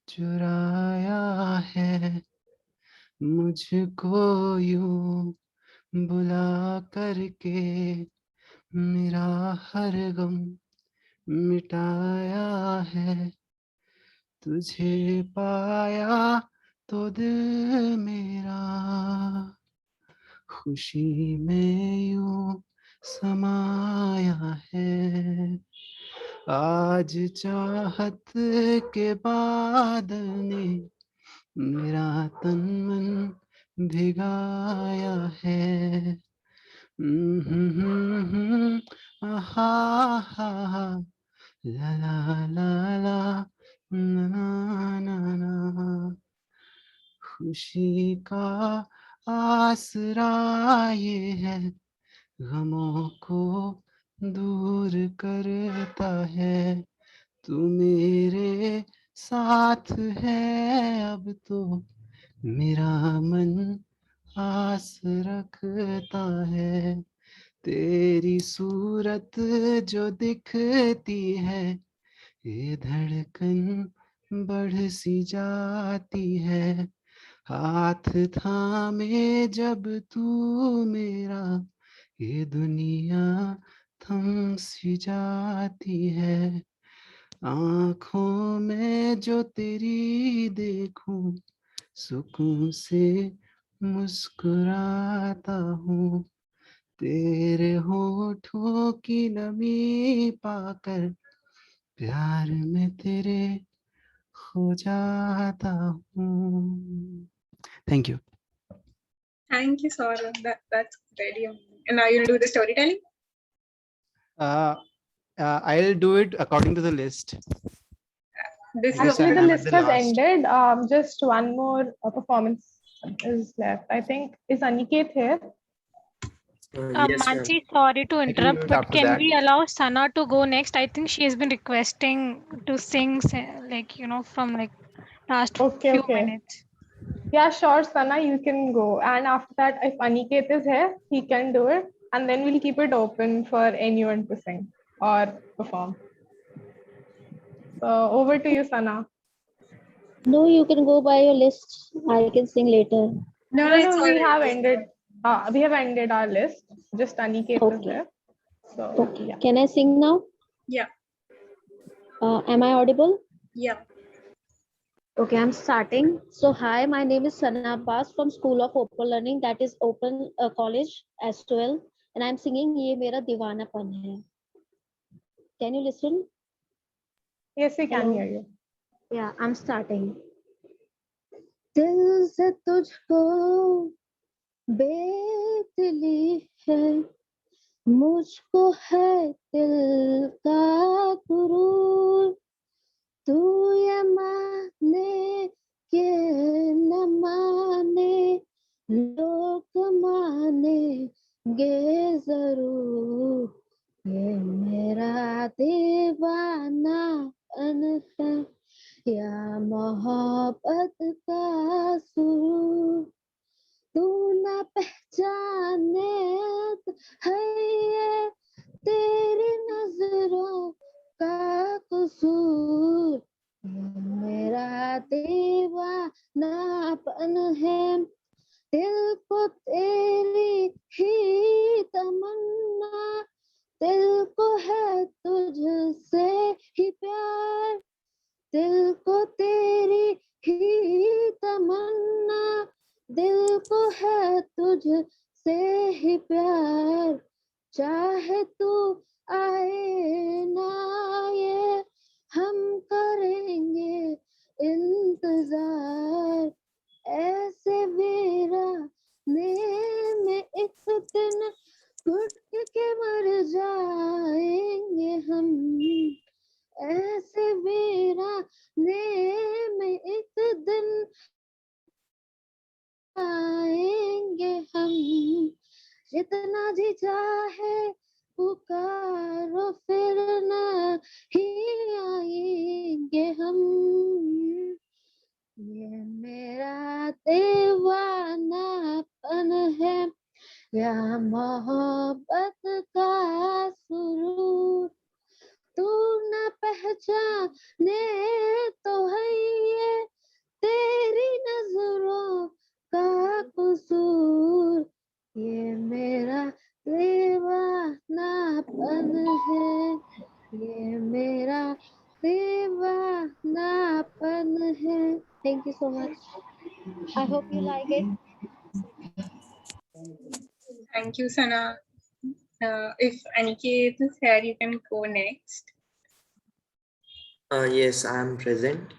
चुराया है मुझको यूं बुला करके मेरा हर गम मिटाया है तुझे पाया तो दिल मेरा खुशी में यूं समाया है आज चाहत के बादल ने मेरा तन मन भिगाया है आहा हा La la la la, na na na na. खुशी का आसरा ये है, गमों को दूर करता है। तू मेरे साथ है अब तो, मेरा मन आस रखता है। तेरी सूरत जो दिखती है, ये धड़कन बढ़ सी जाती है। हाथ थामे जब तू मेरा, ये दुनिया थम सी जाती है। आँखों में जो तेरी देखूं, सुकून से मुस्कुराता हूँ। तेरे होठों की नमी पाकर, प्यार में तेरे खो जाता हूँ। Thank you. Thank you, Saurabh. That's really amazing. And now you'll do the storytelling? I'll do it according to the list. This is Actually, the I'm at list the has last. ended. Just one more performance is left. I think, is Aniket here? Yes, ma'am. Mansi, sorry to I can do interrupt, it but after can that. we allow Sana to go next? I think she has been requesting to sing, like, from like last Okay, few okay. minutes. Yeah, sure, Sana, you can go. And after that, if Aniket is here, he can do it. And then we'll keep it open for anyone to sing or perform. So over to you, Sana. No, you can go by your list. I can sing later. No, No, it's we alright. have ended. We have ended our list. Just Aniket is there. So Okay. yeah. Can I sing now? Yeah. Am I audible? Yeah. Okay, I'm starting. So hi, my name is Sana Abbas from School of Open Learning, that is Open College S12, and I'm singing Ye Mera Deewanapan Hai. Can you listen? Yes, we can Hello? hear you. Yeah, I'm starting. दिल से तुझको बेदिली है, मुझको है दिल का गुरूर। तू ये माने के न माने, लोग मानेंगे जरूर। ये मेरा दीवानापन है या मोहब्बत का सुरूर। तू न पहचाने तो है ये तेरी नजरों का कसूर। ये मेरा दीवानापन है, दिल को तेरी ही तमन्ना, दिल को है तुझसे ही प्यार। दिल को तेरी ही तमन्ना, दिल को है तुझसे ही प्यार। चाहे तू आए ना ये, हम करेंगे इंतजार। ऐसे वीराने में एक दिन घुट के मर जाएंगे हम। ऐसे वीराने में एक दिन आएंगे हम। जितना जी चाहे पुकारो फिर नहीं आएंगे हम। ये मेरा दीवानापन है या मोहब्बत का सुरूर। तू न पहचाने तो है ये तेरी नजरों का कसूर। ये मेरा दीवानापन है, ये मेरा दीवानापन है। Thank you so much. I hope you like it. Thank you, Sana. If Aniket is here, you can go next. Yes, I am present.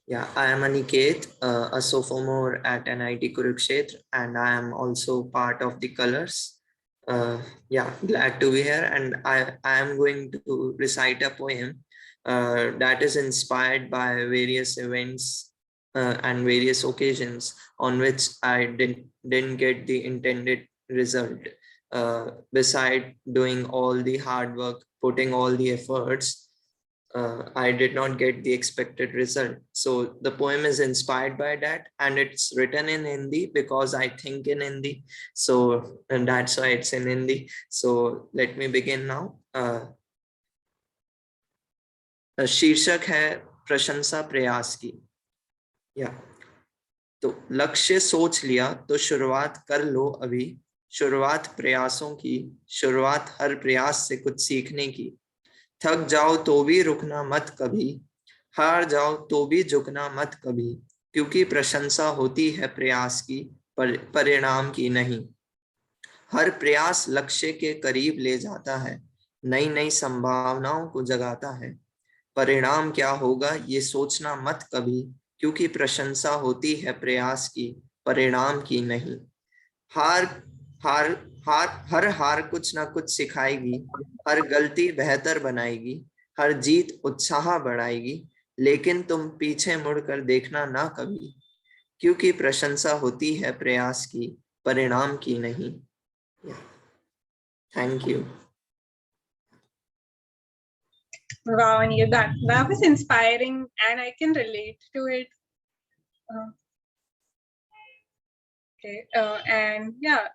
Yeah, I am Aniket, a sophomore at NIT Kurukshetra, and I am also part of the Colors. Yeah, glad to be here, and I am going to recite a poem that is inspired by various events and various occasions on which I didn't get the intended result. Beside doing all the hard work, putting all the efforts, I did not get the expected result. So the poem is inspired by that, and it's written in Hindi because I think in Hindi. So, and that's why it's in Hindi. So let me begin now. शीर्षक है प्रशंसा प्रयास की. या तो लक्ष्य सोच लिया तो शुरुआत कर लो अभी. शुरुआत प्रयासों की, शुरुआत हर प्रयास से कुछ सीखने की. थक जाओ तो भी रुकना मत कभी, हार जाओ तो भी झुकना मत कभी, क्योंकि प्रशंसा होती है प्रयास की, परिणाम की नहीं. हर प्रयास लक्ष्य के करीब ले जाता है, नई नई संभावनाओं को जगाता है. परिणाम क्या होगा ये सोचना मत कभी, क्योंकि प्रशंसा होती है प्रयास की, परिणाम की नहीं. हार हार हार हर हार कुछ ना कुछ सिखाएगी, हर गलती बेहतर बनाएगी, हर जीत उत्साह बढ़ाएगी. लेकिन तुम पीछे मुड़कर देखना ना कभी, क्योंकि प्रशंसा होती है प्रयास की, परिणाम की नहीं. Thank you. Wow, and that was inspiring, and I can relate to it. Okay, and yeah,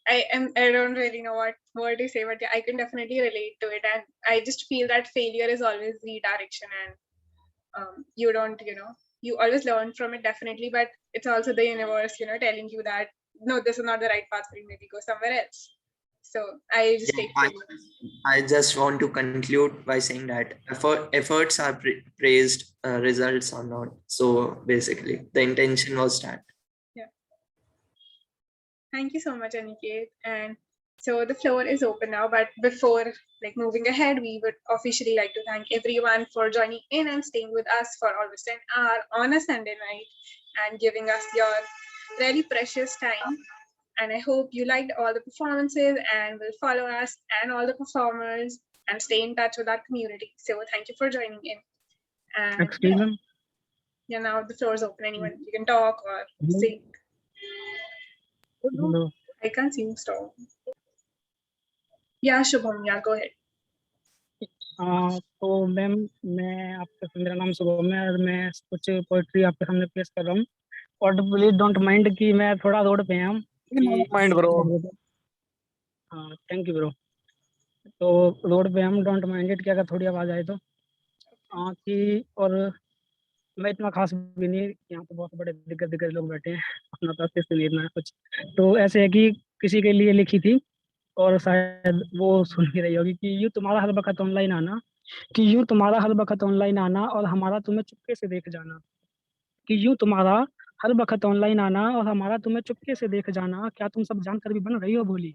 I don't really know what word to say, but yeah, I can definitely relate to it, and I just feel that failure is always redirection, and you don't, you always learn from it definitely, but it's also the universe, telling you that no, this is not the right path for you, maybe go somewhere else. So I just take I just want to conclude by saying that efforts are praised, results are not. So basically, the intention was that. Yeah. Thank you so much, Aniket. And so the floor is open now, but before moving ahead, we would officially like to thank everyone for joining in and staying with us for almost an hour on a Sunday night and giving us your really precious time. And I hope you liked all the performances and will follow us and all the performers and stay in touch with our community. So thank you for joining in. And Excuse me? Yeah, now the floor is open. Anyone, you can talk or sing. Hello. I can't see stop. Yeah, Shubham, yeah, go ahead. तो ma'am मेरा नाम शुभम है और मैं कुछ poetry आपके सामने पेश कर रहा हूँ. और प्लीज डोंट माइंड कि मैं थोड़ा रोड पे हूँ. Mind bro. हाँ, थैंक यू ब्रो. तो रोड पे हम, डोंट माइंड इट कि अगर थोड़ी आवाज आए तो. कि और मैं इतना खास भी नहीं, यहाँ पे बहुत बड़े दिग्गज लोग बैठे हैं, अपना तो इतना कुछ. तो ऐसे है कि किसी के लिए लिखी थी और शायद वो सुन भी रही होगी कि यूं तुम्हारा हर वक्त ऑनलाइन आना, कि यूं तुम्हारा हर वक्त ऑनलाइन आना और हमारा तुम्हें चुपके से देख जाना. कि यूं तुम्हारा हर वक्त ऑनलाइन आना और हमारा तुम्हें चुपके से देख जाना. क्या तुम सब जानकर भी बन रही हो भोली?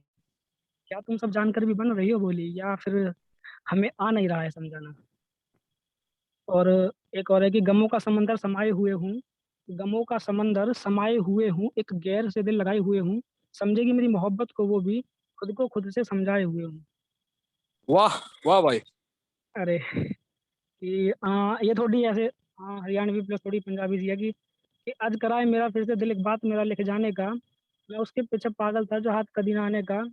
क्या तुम सब जानकर भी बन रही हो भोली? या फिर हमें आ नहीं रहा है समझाना? और एक और है कि गमों का समंदर समाये हुए हूँ, गमों का समंदर समाये हुए हूँ, एक गैर से दिल लगाए हुए हूँ, समझेगी मेरी मोहब्बत को वो भी, खुद को खुद से समझाए हुए हूँ. वाह वाह भाई. अरे कि ये थोड़ी ऐसे हरियाणवी प्लस थोड़ी पंजाबी सी है कि आज कराए मेरा फिर से दिल एक बात मेरा लिख जाने का, मैं उसके पीछे पागल था जो हाथ कदी ना आने का.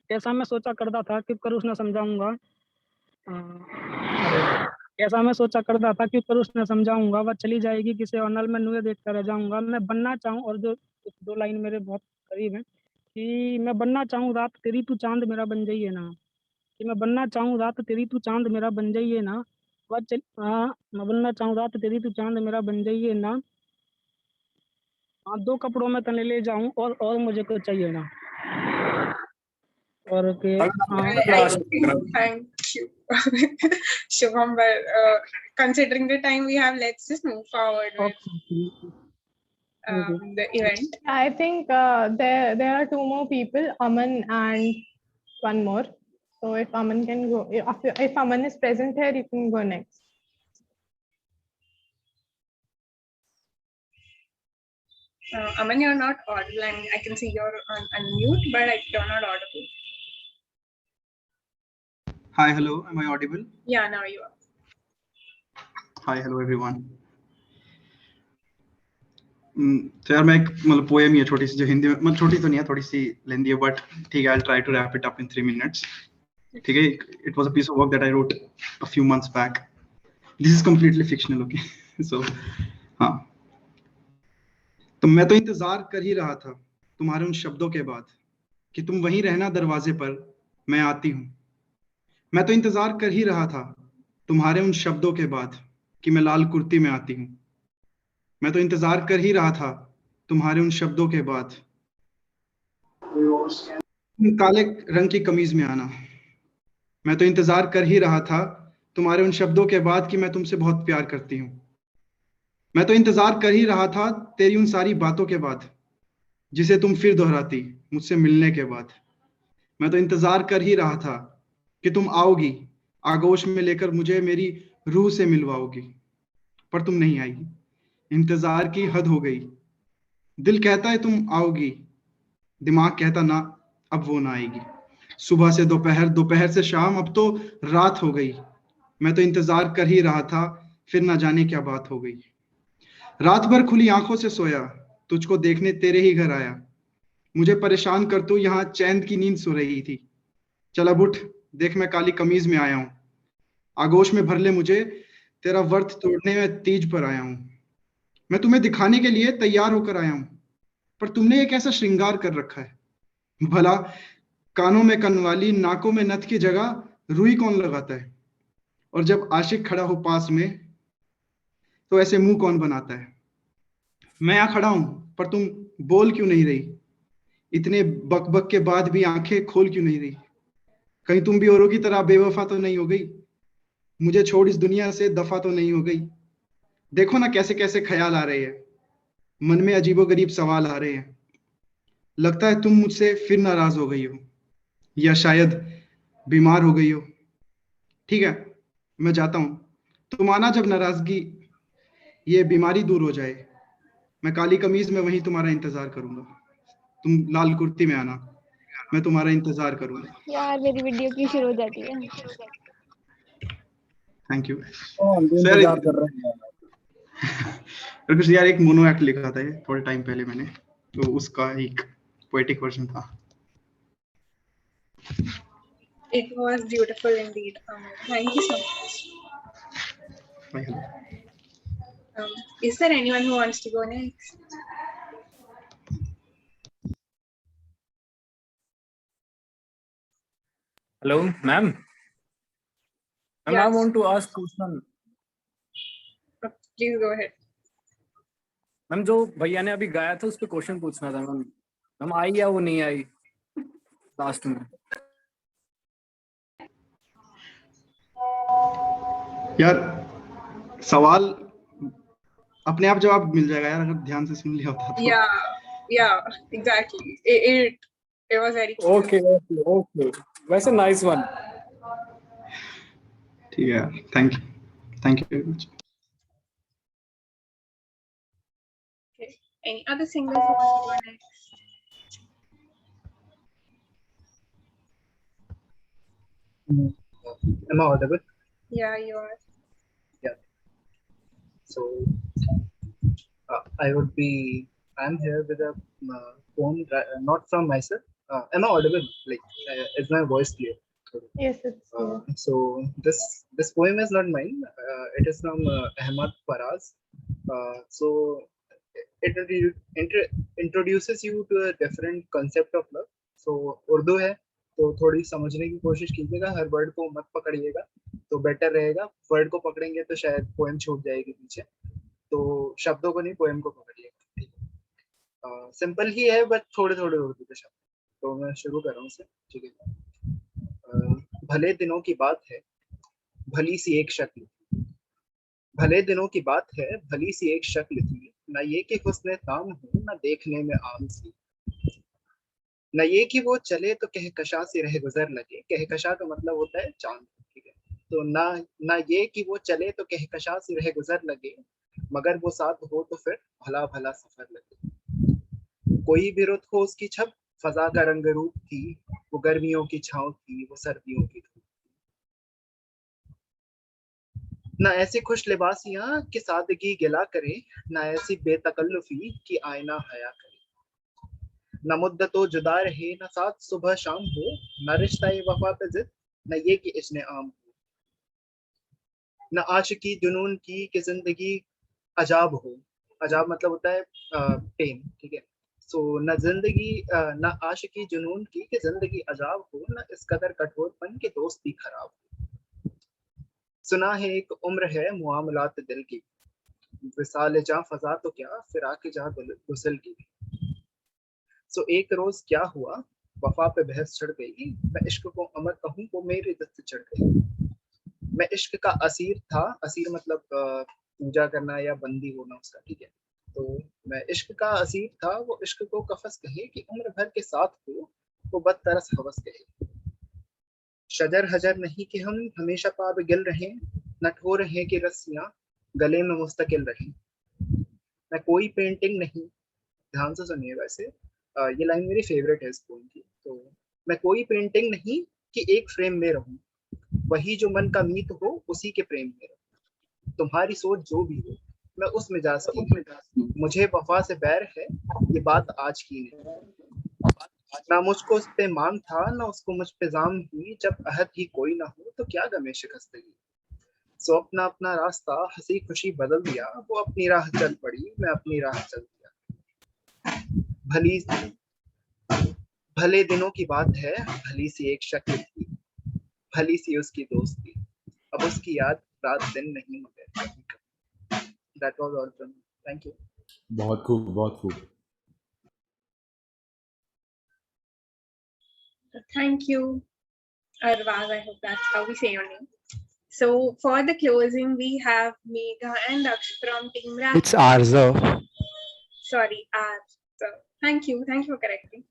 कैसा मैं सोचा करता था कि कर उसने समझाऊंगा, कैसा मैं सोचा करता था कि पर उसने समझाऊंगा, वह चली जाएगी किसे और नल में नुए देखता रह जाऊंगा. मैं बनना चाहूँ, और जो 2 लाइन मेरे बहुत करीब है कि मैं बनना चाहूँ रात तेरी तू चांद मेरा बन जाइए ना. कि मैं बनना चाहूँ रात तेरी तू चांद मेरा बन जाइए ना. मैं बनना चाहूँ रात तेरी तू चांद मेरा बन जाइए ना. 2 कपड़ों में तने ले जाऊं और मुझे कुछ चाहिए ना. और के Thank you, Shubham. But considering the time we have, let's just move forward with the event. I think there are 2 more people, Aman and one more. So if Aman can go, if Aman is present here, you can go next. Aman, you're not audible, and I can see you're on unmute, but you're not audible. Hi, hello. Am I audible? Yeah, now you are. Hi, hello everyone. तो यार मैं एक मतलब poem ही है छोटी सी जो हिंदी में मतलब छोटी तो नहीं है थोड़ी सी लेंदी है बट ठीक है I'll try to wrap it up in 3 minutes. ठीक है it was a piece of work that I wrote a few months back. This is completely fictional, okay? So हाँ तो मैं तो इंतजार कर ही रहा था तुम्हारे उन शब्दों के बाद कि तुम वहीं रहना दरवाजे पर मैं आती हूँ. मैं तो इंतजार कर ही रहा था तुम्हारे उन शब्दों के बाद कि मैं लाल कुर्ती में आती हूँ. मैं तो इंतजार कर ही रहा था तुम्हारे उन शब्दों के बाद काले रंग की कमीज में आना. मैं तो इंतजार कर ही रहा था तुम्हारे उन शब्दों के बाद कि मैं तुमसे बहुत प्यार करती हूँ. मैं तो इंतजार कर ही रहा था तेरी उन सारी बातों के बाद जिसे तुम फिर दोहराती मुझसे मिलने के बाद. मैं तो इंतजार कर ही रहा था कि तुम आओगी आगोश में लेकर मुझे मेरी रूह से मिलवाओगी पर तुम नहीं आई. इंतजार की हद हो गई. दिल कहता है तुम आओगी दिमाग कहता ना अब वो ना आएगी. सुबह से दोपहर दोपहर से शाम अब तो रात हो गई. मैं तो इंतजार कर ही रहा था फिर ना जाने क्या बात हो गई. रात भर खुली आंखों से सोया तुझको देखने तेरे ही घर आया. मुझे परेशान कर तू यहाँ चैन की नींद सो रही थी. चल अब उठ देख मैं काली कमीज में आया हूँ. आगोश में भर ले मुझे तेरा व्रत तोड़ने में तीज पर आया हूँ. मैं तुम्हें दिखाने के लिए तैयार होकर आया हूँ पर तुमने एक ऐसा श्रृंगार कर रखा है. भला कानों में कनवाली नाकों में नथ की जगह रुई कौन लगाता है और जब आशिक खड़ा हो पास में तो ऐसे मुंह कौन बनाता है. मैं यहाँ खड़ा हूं पर तुम बोल क्यों नहीं रही. इतने बक बक के बाद भी आंखें खोल क्यों नहीं रही. कहीं तुम भी औरों की तरह बेवफा तो नहीं हो गई. मुझे छोड़ इस दुनिया से दफा तो नहीं हो गई. देखो ना कैसे कैसे ख्याल आ रहे हैं मन में अजीबोगरीब सवाल आ रहे हैं. लगता है तुम मुझसे फिर नाराज हो गई हो या शायद बीमार हो गई हो. ठीक है मैं जाता हूं तुम आना जब नाराजगी ये बीमारी दूर हो जाए. मैं काली कमीज में वहीं तुम्हारा इंतजार करूंगा. तुम लाल कुर्ती में आना मैं तुम्हारा इंतजार करूंगा. यार मेरी वीडियो क्यों शुरू हो जाती है? थैंक यू हम भी सर. इंतजार कर रहे हैं. कुछ यार एक मोनो एक्ट लिखा था ये थोड़े टाइम पहले मैंने तो उसका एक पोएटिक वर्जन था. It was beautiful indeed. Thank you so much. Is there anyone who wants to go next? Hello, ma'am. Ma'am, I Yes. want to ask question. Please go ahead. Ma'am जो भैया ने अभी गाया था उस पे question पूछना था मैम. मैम आई या वो नहीं आई लास्ट में. यार सवाल अपने आप जवाब मिल जाएगा यार अगर ध्यान से सुन लिया होता तो. Yeah, exactly. It was very clear. Okay. वैसे नाइस वन. ठीक है thank you very much. Okay. Any other singers who want to go next? Am I audible? Yeah, you are. Yeah. So I'm here with a poem, not from myself. Am I audible? Like, is my voice clear? Yes, it's clear. So this poem is not mine. It is from Ahmad Faraz. So it introduces you to a different concept of love. So Urdu है तो थोड़ी समझने की कोशिश कीजिएगा. हर word को मत पकड़िएगा तो बेटर रहेगा. वर्ड को पकड़ेंगे तो शायद पोएम छूट जाएगी पीछे. तो शब्दों को नहीं पोएम को पकड़िएगा. सिंपल ही है बट थोड़े थोड़े उर्दू के शब्द. तो मैं शुरू कर रहा हूँ इसे. ठीक है. भले दिनों की बात है भली सी एक शक्ल. भले दिनों की बात है भली सी एक शक्ल थी. ना ये कि हुस्न ताम हो ना देखने में आम सी. न ये कि वो चले तो कहकशा से रह गुजर लगे. कहकशा का मतलब होता है चांद. ठीक है. तो ना ये कि वो चले तो कहकशा से रह गुजर लगे मगर वो साथ हो तो फिर भला भला सफर लगे. कोई भी रुत हो उसकी छब, फजा का रंग रूप थी, वो गर्मियों की छाँव थी, वो सर्दियों की धूप। ना ऐसी खुश लिबासियां कि सादगी गिला करे, ना ऐसी बेतकल्लुफी कि आईना हया करे। न मुद्दतो जुदा रहे, न साथ सुबह शाम हो, न रिश्ता वफा पे जिद, न ये कि इश्ने आम हो। न आशिकी जुनून की कि जिंदगी अजाब हो, अजाब मतलब होता है पेन, ठीक है। सो न जिंदगी न आशिकी जुनून की कि जिंदगी अजाब हो, न इस कदर कठोरपन कि दोस्ती खराब हो। सुना है एक उम्र है मुआमलात दिल की, विसाल जहाँ फजा तो क्या फिराक जहाँ गुसल की। सो एक रोज क्या हुआ, वफा पे बहस चढ़ गई, मैं इश्क को अमर कहूँ वो मेरे दस्त चढ़ गई। मैं इश्क का असीर था, असीर मतलब पूजा करना या बंदी होना उसका, ठीक है। तो मैं इश्क का असीर था, वो इश्क को कफस कहे कि उम्र भर के साथ हो, वो बदतरस हवस कहे। शजर हजर नहीं कि हम हमेशा पाब गिल रहे, नठोर हैं कि रस्सियां गले में मुस्तकिल रहे। मैं कोई पेंटिंग नहीं, ध्यान से सुनिए वैसे, ये लाइन मेरी फेवरेट है इस पोएम की। तो मैं कोई पेंटिंग नहीं कि एक फ्रेम में रहूं, वही जो मन का मीत हो उसी के प्रेम में रहूं। तुम्हारी सोच जो भी हो, मैं उस मिजाज की हूं, मुझे वफा से बैर है, ये बात आज की नहीं। ना मुझको उस पे मान था, ना उसको मुझ पे जाम हुई, जब अहद ही कोई ना हो तो क्या गमे शिकस्तगी। सो अपना अपना रास्ता हंसी खुशी बदल दिया, वो अपनी राह चल पड़ी, मैं अपनी राह चल दिया। भली भले दिनों की बात है, भली सी एक शक्ल थी, भली सी उसकी दोस्ती, अब उसकी याद रात दिन नहीं मगर। That was all from me, thank you. बहुत खूब, बहुत खूब। Thank you, Arvaz. I hope that's how we say your name. So for the closing, we have Megha and Daksh from Team Rahi. It's Arzo. Sorry, so thank you for correcting.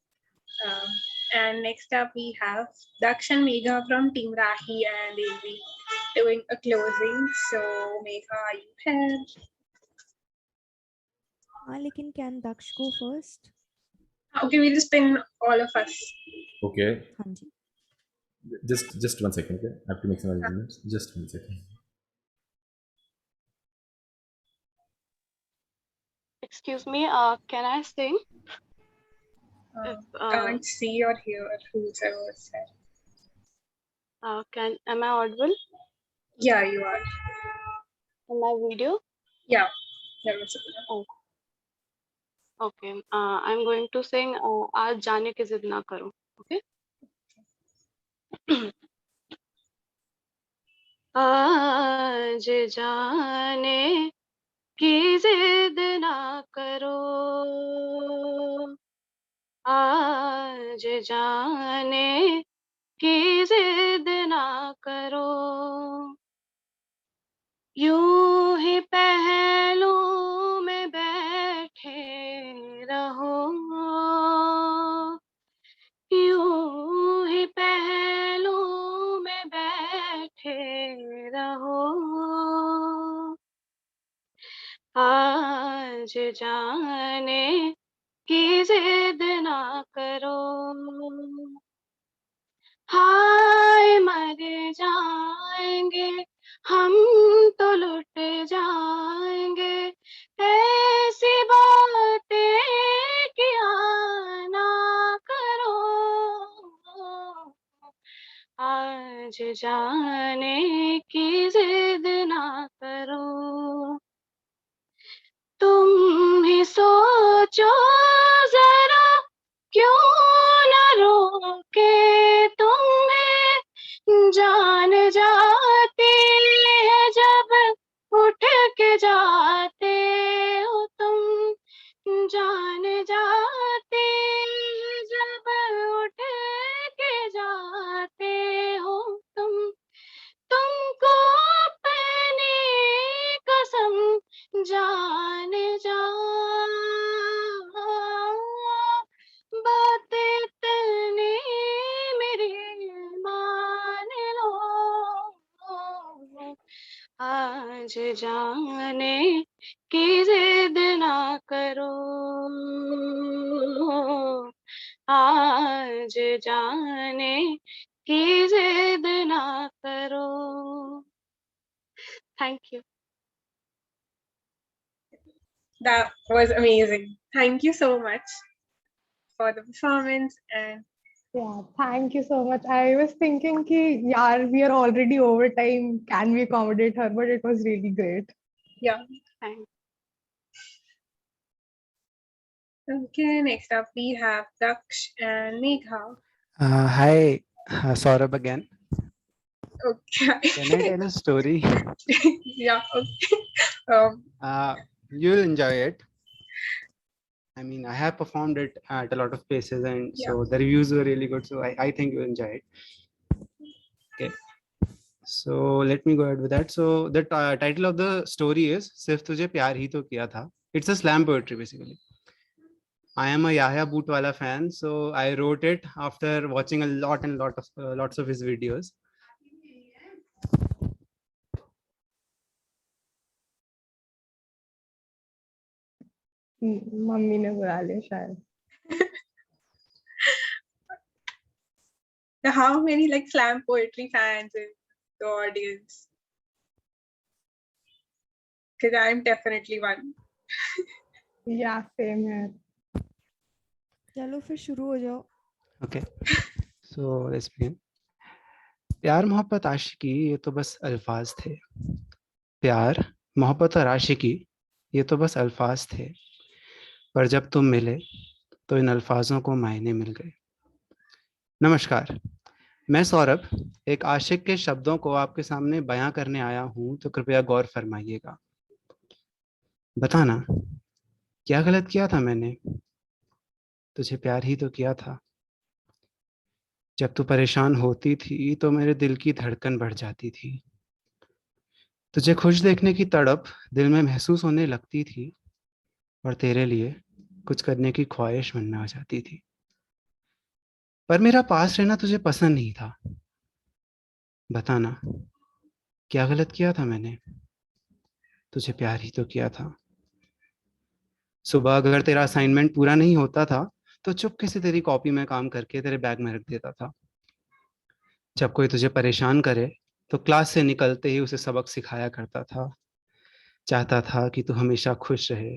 And next up we have Daksh and Megha from Team Rahi, and they'll be doing a closing. So Megha, are you here? लेकिन can Daksh go first? Okay, we'll just pin all of us. Okay. हाँ जी. Just 1 second, okay? I have to make some arrangements. Just 1 second. Excuse me, can I sing? Can't see or hear whoever said. Am I audible? Yeah, you are. In my video? Yeah, that was it. Oh. Okay, I'm going to sing आज जाने की जिद ना करो. Okay? आज जाने की जिद ना करो, आज जाने की जिद ना करो, यूं ही पहलू में बैठे रहो, यूं ही पहलू में बैठे रहो, आज जाने की जिद ना करो, हाय मर जाएंगे हम तो लुट जाएंगे, ऐसी बातें किया ना करो, आज जाने की जिद ना करो, तुम ही सोचो जरा क्यों न रोके तुम्हें, जान जाती है जब उठ के जाते हो तुम, जान जाती है जब उठ के जाते हो तुमको अपनी कसम जान जा, बात इतनी मेरी मान लो, आज जाने की जिद ना करो, आज जाने की जिद ना करो. Thank you. That was amazing. Thank you so much for the performance. And Yeah, thank you so much. I was thinking ki, yaar, we are already over time. Can we accommodate her? But it was really great. yeah. Thank Okay, next up we have Daksh and Megha. Hi, Saurabh again. Okay. Can I tell a story? Yeah, okay. You'll enjoy it. I mean, I have performed it at a lot of places, and so the reviews were really good. So I think you'll enjoy it. Okay. So let me go ahead with that. So the title of the story is "सिर्फ तुझे प्यार ही तो किया था." It's a slam poetry basically. I am a Yahya Bootwala fan, so I wrote it after watching a lot of lots of his videos. Mummy ने बुला लिया शायद. How many like slam poetry fans in the audience? Because I'm definitely one. Yeah, same here. चलो फिर शुरू हो जाओ. Okay. So let's begin. प्यार मोहब्बत आशिकी ये तो बस अल्फाज थे. प्यार मोहब्बत और आशिकी ये तो बस अल्फाज थे, पर जब तुम मिले तो इन अल्फाजों को मायने मिल गए. नमस्कार, मैं सौरभ एक आशिक के शब्दों को आपके सामने बयां करने आया हूं, तो कृपया गौर फरमाइएगा. बताना क्या गलत किया था मैंने, तुझे प्यार ही तो किया था. जब तू परेशान होती थी तो मेरे दिल की धड़कन बढ़ जाती थी. तुझे खुश देखने की तड़प दिल में महसूस होने लगती थी, और तेरे लिए कुछ करने की ख्वाहिश मन में आ जाती थी. पर मेरा पास रहना तुझे पसंद नहीं था. बताना क्या गलत किया था मैंने, तुझे प्यार ही तो किया था. सुबह अगर तेरा असाइनमेंट पूरा नहीं होता था तो चुपके से तेरी कॉपी में काम करके तेरे बैग में रख देता था. जब कोई तुझे परेशान करे तो क्लास से निकलते ही उसे सबक सिखाया करता था. चाहता था कि तू हमेशा खुश रहे,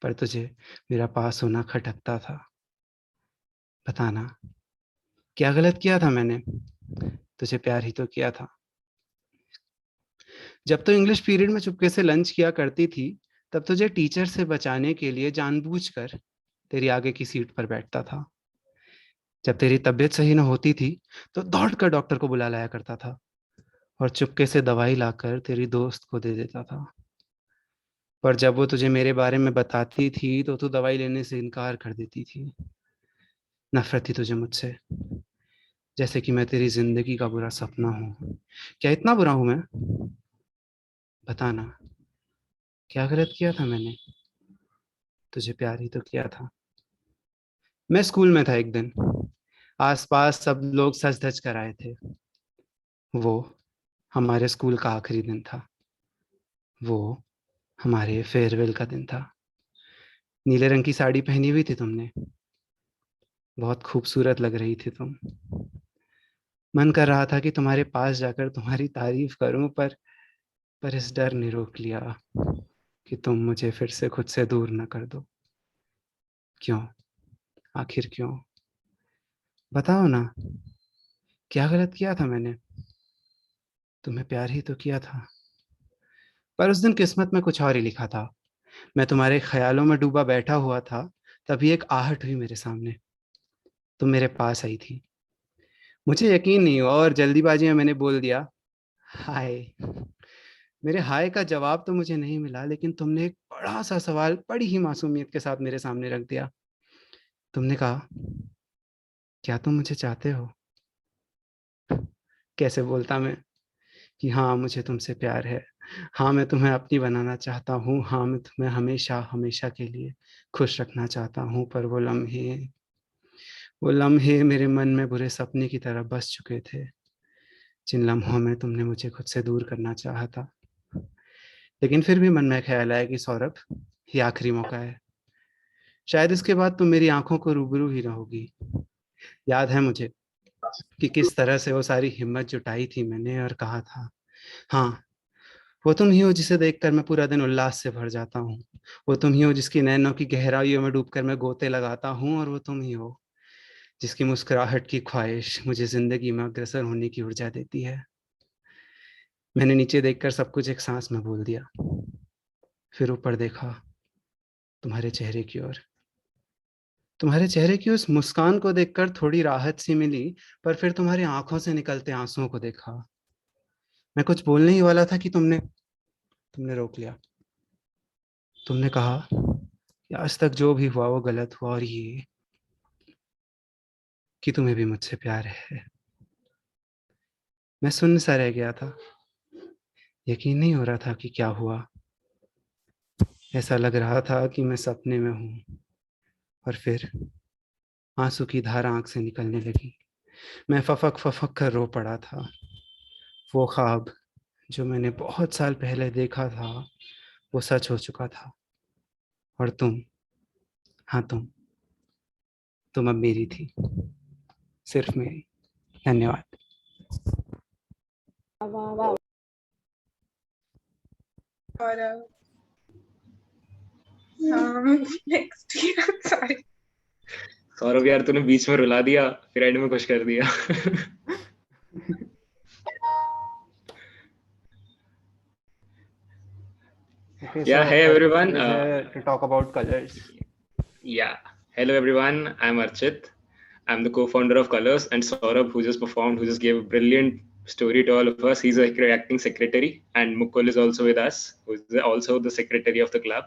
पर तुझे मेरा पास होना खटकता था. बताना क्या गलत किया था मैंने, तुझे प्यार ही तो किया था. जब तो इंग्लिश पीरियड में चुपके से लंच किया करती थी, तब तुझे टीचर से बचाने के लिए जानबूझकर तेरी आगे की सीट पर बैठता था. जब तेरी तबीयत सही न होती थी तो दौड़कर डॉक्टर को बुला लाया करता था, और चुपके से दवाई लाकर तेरी दोस्त को दे देता था. पर जब वो तुझे मेरे बारे में बताती थी तो तू दवाई लेने से इनकार कर देती थी. नफरत थी तुझे मुझसे, जैसे कि मैं तेरी जिंदगी का बुरा सपना हूं. क्या इतना बुरा हूं मैं, बताना क्या गलत किया था मैंने, तुझे प्यार ही तो किया था. मैं स्कूल में था एक दिन. आसपास सब लोग सज धज कर आए थे. वो हमारे स्कूल का आखिरी दिन था. वो हमारे फेयरवेल का दिन था. नीले रंग की साड़ी पहनी हुई थी तुमने. बहुत खूबसूरत लग रही थी तुम. मन कर रहा था कि तुम्हारे पास जाकर तुम्हारी तारीफ करूं, पर इस डर ने रोक लिया कि तुम मुझे फिर से खुद से दूर न कर दो. क्यों, आखिर क्यों, बताओ ना क्या गलत किया था मैंने, तुम्हें प्यार ही तो किया था. पर उस दिन किस्मत में कुछ और ही लिखा था. मैं तुम्हारे ख्यालों में डूबा बैठा हुआ था, तभी एक आहट हुई मेरे सामने. तुम मेरे पास आई थी. मुझे यकीन नहीं हुआ और जल्दीबाजी में मैंने बोल दिया हाय. मेरे हाय का जवाब तो मुझे नहीं मिला, लेकिन तुमने एक बड़ा सा सवाल बड़ी ही मासूमियत के साथ मेरे सामने रख दिया. तुमने कहा क्या तुम मुझे चाहते हो. कैसे बोलता मैं कि हाँ मुझे तुमसे प्यार है, हाँ मैं तुम्हें अपनी बनाना चाहता हूँ, हाँ मैं तुम्हें हमेशा हमेशा के लिए खुश रखना चाहता हूँ. पर वो लम्हे मेरे मन में बुरे सपने की तरह बस चुके थे. जिन लम्हों में तुमने मुझे खुद से दूर करना चाहा था, लेकिन फिर भी मन में ख्याल आया कि सौरभ, ये आखिरी मौका है। शायद इसके बाद तुम मेरी आंखों को रूबरू ही रहोगी। याद है मुझे कि किस तरह से वो सारी हिम्मत जुटाई थी मैंने और कहा था, हाँ, वो तुम ही हो जिसे देखकर मैं पूरा दिन उल्लास से भर जाता हूँ। वो तुम ही हो जिसकी नैनों की गहराइयों में डूबकर मैं गोते लगाता हूँ। और वो तुम ही हो जिसकी मुस्कुराहट की ख्वाहिश मुझे जिंदगी में अग्रसर होने की ऊर्जा देती है। मैंने नीचे देखकर सब कुछ एक सांस में बोल दिया, फिर ऊपर देखा, तुम्हारे चेहरे की ओर। तुम्हारे चेहरे की उस मुस्कान को देखकर थोड़ी राहत सी मिली, पर फिर तुम्हारी आंखों से निकलते आंसुओं को देखा। मैं कुछ बोलने ही वाला था कि तुमने रोक लिया। तुमने कहा कि आज तक जो भी हुआ वो गलत हुआ, और ये कि तुम्हें भी मुझसे प्यार है। मैं सुन्न सा रह गया था। यकीन नहीं हो रहा था कि क्या हुआ। ऐसा लग रहा था कि मैं सपने में हूं। और फिर आंसू की धारा आंख से निकलने लगी। मैं फफक फफक कर रो पड़ा था। वो ख्वाब जो मैंने बहुत साल पहले देखा था, वो सच हो चुका था। और हाँ, तुम अब मेरी थी, सिर्फ मेरी। धन्यवाद। वाह वाह। और नेक्स्ट सॉरी सौरभ यार, तूने बीच में रुला दिया, फिर एंड में खुश कर दिया। Okay, Yeah, so hey everyone. Archit is here to talk about colors. Yeah, hello everyone. I'm Archit. I'm the co-founder of Colors, and Saurabh, who just performed, who just gave a brilliant story to all of us. He's a acting secretary, and Mukul is also with us, who's also the secretary of the club.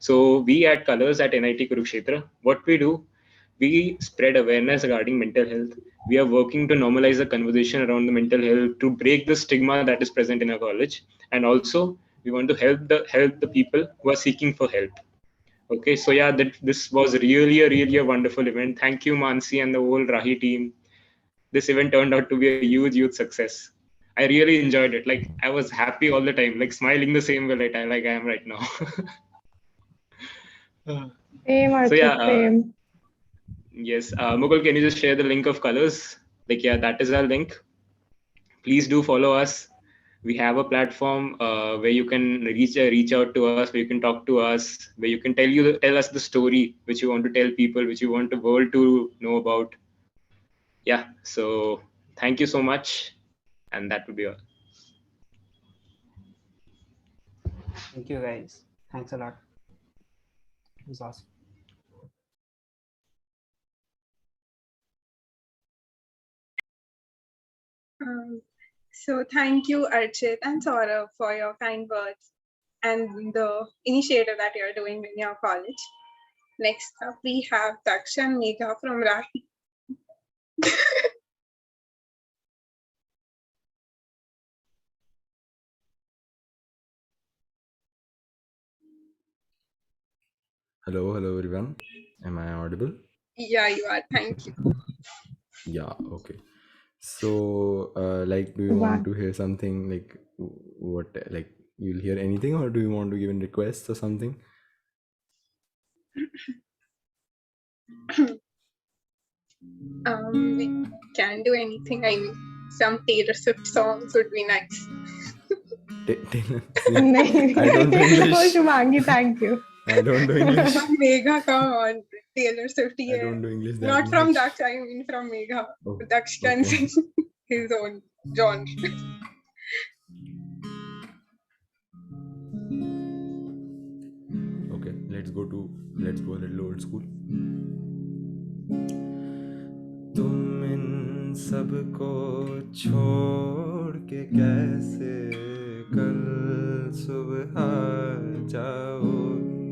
So we at Colors at NIT Kurukshetra, what we do, we spread awareness regarding mental health. We are working to normalize the conversation around the mental health, to break the stigma that is present in our college, and also we want to help the people who are seeking for help. Okay, so yeah, this was really a wonderful event. Thank you, Mansi and the whole Rahi team. This event turned out to be a huge success. I really enjoyed it. Like, I was happy all the time, like smiling the same way like I am right now. Same, So Archit, yeah, same. yes, Mukul, can you just share the link of Colors? Like, yeah, that is our link. Please do follow us. We have a platform where you can reach out to us, where you can talk to us, where you can tell us the story which you want to tell people, which you want the world to know about. Yeah, so thank you so much, and that would be all. Thank you, guys. Thanks a lot. It was awesome. So thank you, Archit and Saurabh, for your kind words and the initiative that you're doing in your college. Next up, we have Daksh and Megha from Rahi. Hello everyone. Am I audible? Yeah, you are. Thank you. Yeah, okay. So, like, do you want to hear something like what, like, you'll hear anything, or do you want to give in requests or something? We can do anything. I mean, some Taylor Swift songs would be nice. I don't do English. Oh, Shubhangi, thank you. I don't do English. Megha, come on. Taylor Swift. I don't do English that Not from much. Daksh, I mean from Megha. Oh, Daksh can okay. sing his own genre. Okay, let's go a little old school. तुम इन सबको छोड़ के कैसे कल सुबह जाओगी,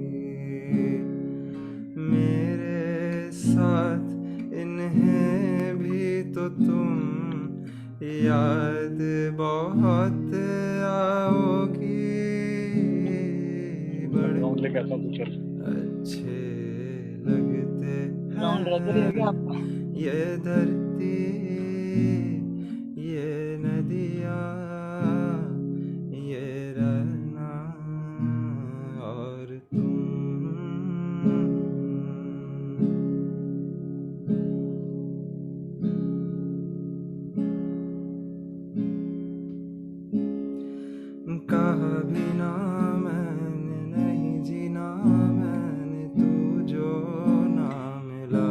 मेरे साथ इन्हें भी तो तुम याद बहुत आओगी, बड़े अच्छे लगते हैं ये धरती, ये नदी, कभी ना मैंने नहीं जीना मैंने तू जो ना मिला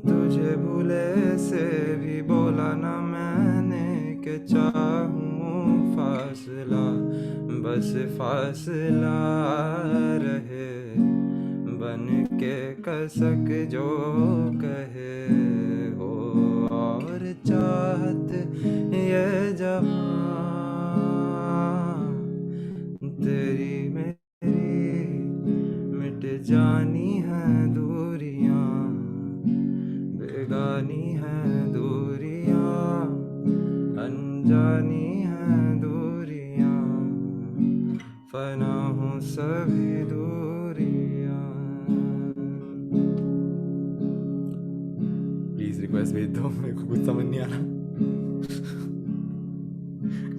तुझे भूले से भी बोला ना मैंने कि चाहूँ फासला बस फासला रहे बन के कसक जो कहे हो और चाहत ये जहां तेरी मेरी मिट जानी है दूरियां बेगानी है दूरियां अनजानी है दूरियां फना हो सभी दूरियां प्लीज रिक्वेस्ट भेज दो मेरे को कुछ समझ नहीं आ रहा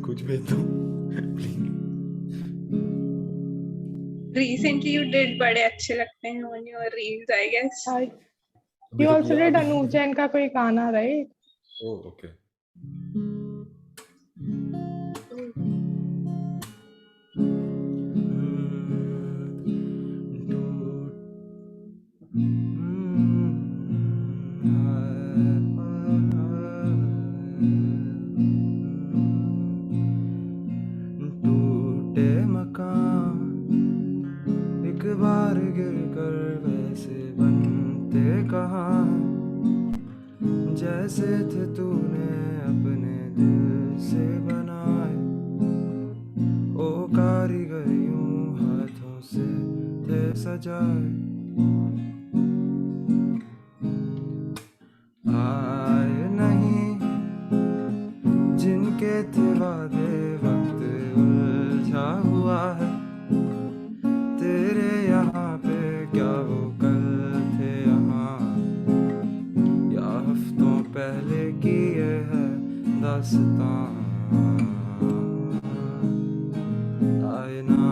कुछ भेज दो प्लीज Recently you did बड़े अच्छे लगते हैं on your reels, I guess. You also did Anuj Jain का कोई गाना, right? Oh, okay. टूटे मकान एक बार गिर कर वैसे बनते कहाँ जैसे थे तूने अपने दिल से बनाए ओ कारीगर यूं हाथों से थे सजाए आए नहीं जिनके थे वादे वक्त उलझा हुआ है तेरे यहाँ पे क्या वो कल थे यहाँ या हफ्तों पहले की ये है दास्तां आए ना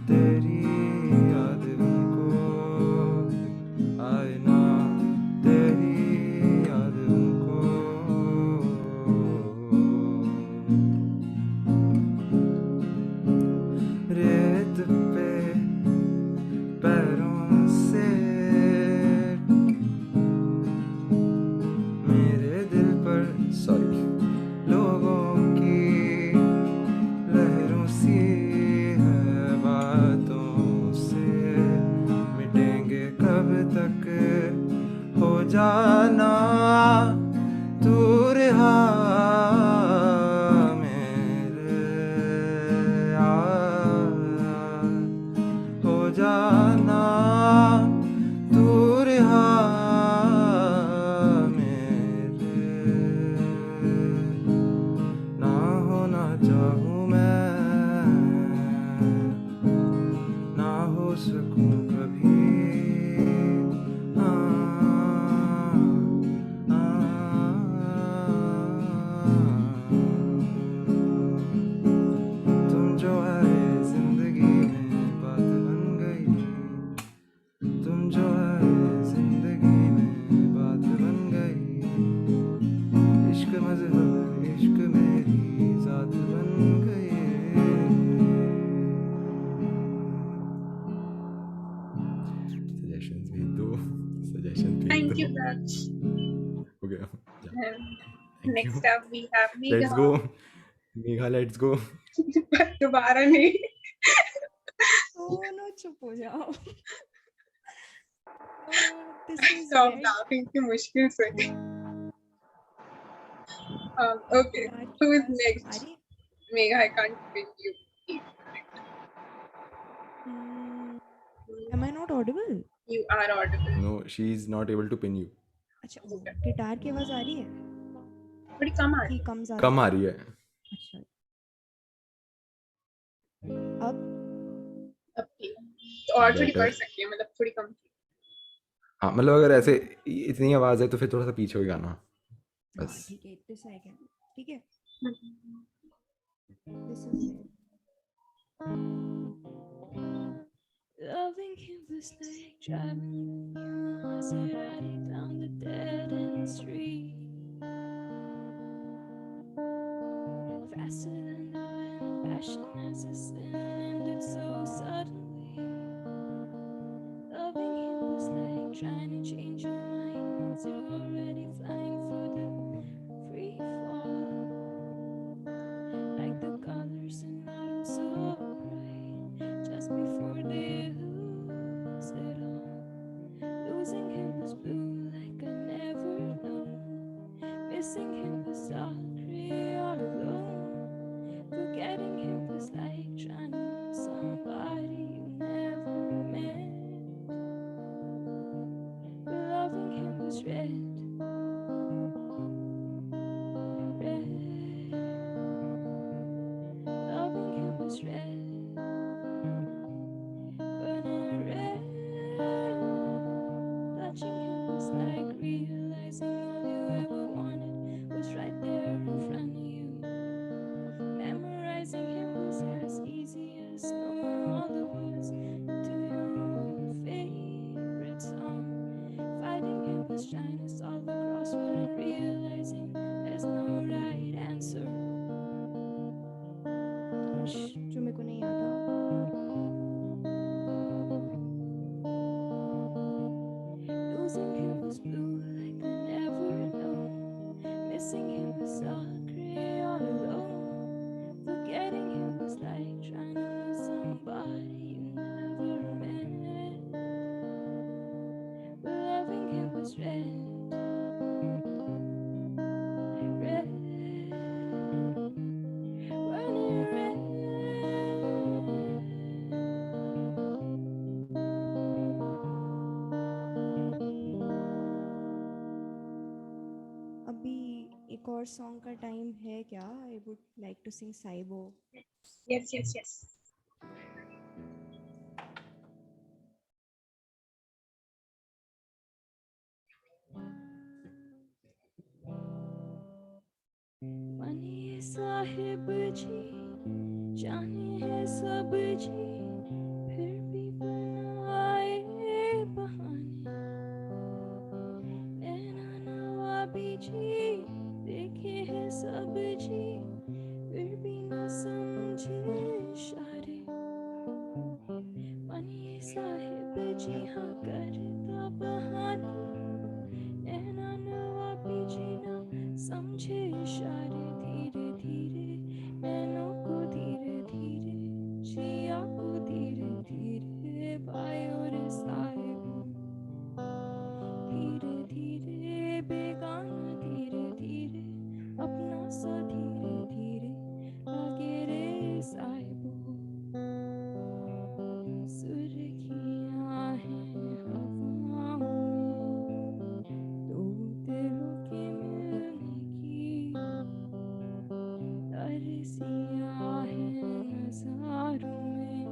तेरी याद उनको आए ना तेरी याद उनको रेत पे पैरों से मेरे दिल पर सॉरी लोगों की लहरों सी है बातों से मिटेंगे कब तक हो जाना तू रहा हो जाना दूर मेरे ना होना चाहूँ मैं ना हो सकूँ कभी तुम जो है जिंदगी में बात बन गई तुम जो है जिंदगी में बात बन गई इश्क मजहब इश्क मेरी जात बन गई सजेशंस भेज दो सजेशन भेज Thank दो you, Raj. हो गया Next up we have Megha. Let's go Megha let's go दोबारा नहीं. दोनों चुप हो जाओ. This is Stop red. laughing की मुश्किल से. Okay, who is next? Megha, I can't pick you. Am I not audible? You are audible. No she is not able to pin you अच्छा, गिटार की आवाज आ रही है? थोड़ी कम आ रही है. कम ज़्यादा? कम आ रही है अच्छा. अब ठीक. तो और थोड़ी Better. बढ़ सकती है, मतलब थोड़ी कम. हाँ मतलब अगर ऐसे इतनी आवाज है तो फिर थोड़ा सा पीछे हो गाना बस ठीक है, इतने सेकंड. ठीक है. This is it. Loving him was like driving Maserati down the dead end street. Faster than the wind, Passion has a sin and it's so suddenly. Loving him was like trying to change your mind once you're already flying through the free fall. Like the colors in autumn so bright, just before they lose it all. Losing him was blue like I never known. Missing him was dark, all alone. Forgetting him was like trying to meet somebody you never met. But loving him was red, red. Loving him was red, burning red. Touching him was like realizing all you ever wanted was right there in front of you. Memorizing him was as easy as knowing all the words to your own favorite song. Fighting him was trying to solve the crossword and realizing there's no right answer. जो मेरे को नहीं आता. Losing him was blue like I never known. Missing him was dark, gray all alone. Forgetting him was like trying to lose somebody you never met. But loving him was red, red, burning red. अभी एक और song का time है क्या? I would like to sing Saibo. Yes, yes, yes. बनिए साहिब जी, जाने है सब जी, फिर भी बनाए बहाने. नैना नवाबी जी, देखे है सब जी, फिर भी न समझे इशारे. बनिए साहिब जी, हाँ करता बहाने. नैना नवाबी जी ना समझे इशारे. धीरे धीरे नैनों को, धीरे धीरे जिया को, धीरे धीरे बायों रे साहिबो. धीरे धीरे बेगाना, धीरे धीरे अपना सा, धीरे धीरे लागे रे साहिबो. सुर्खियां हैं हवाओं में, दो दिलों के मिलने की. तरसिया है नजारों में,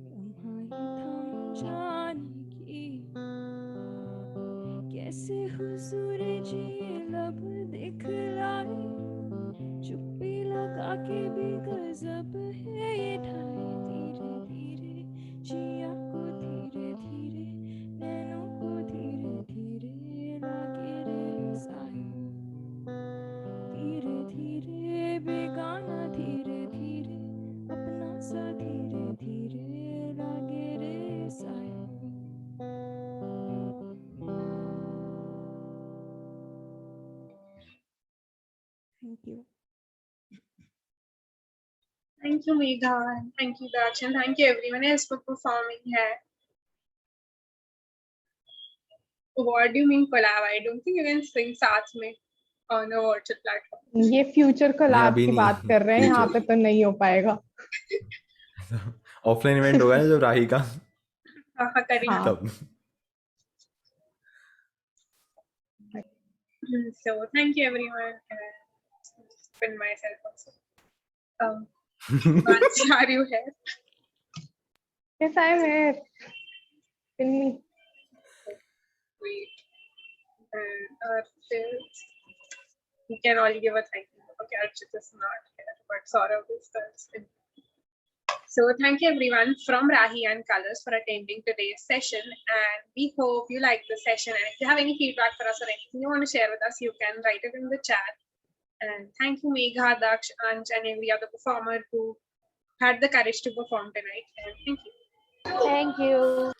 लम्हा ही थम जाने की. कैसे हुजूर जी ये लब दिखलाए, चुप्पी लगा के भी गजब है ये ढाई. धीरे धीरे जिया को, धीरे धीरे नैनों को, धीरे धीरे लागे रे साहिबो. धीरे धीरे बेगाना, धीरे धीरे अपना सा, धीरे धीरे लागे रे साहिबो. Thank you. Thank you, Megha, and thank you, Daksh, and thank you everyone else for performing here. What do you mean collab? I don't think you can sing साथ में on a virtual platform. ये future collab अभी की नहीं, बात कर रहे हैं, यहाँ पे future. तो नहीं हो पाएगा. ऑफलाइन इवेंट होगा ना जब राही का, हाँ करेंगे. हाँ. तब. So thank you everyone. Spin myself also. Mansi, are you here? Yes, I am here. Tell me. Wait. Archit. We can all give a thank you. Okay, Archit is not here, but Saurabh is there. So thank you everyone from Rahi and Colors for attending today's session, and we hope you like the session. And if you have any feedback for us or anything you want to share with us, you can write it in the chat. And thank you, Megha, Daksh, Ansh, and every other performer who had the courage to perform tonight. And thank you. Thank you.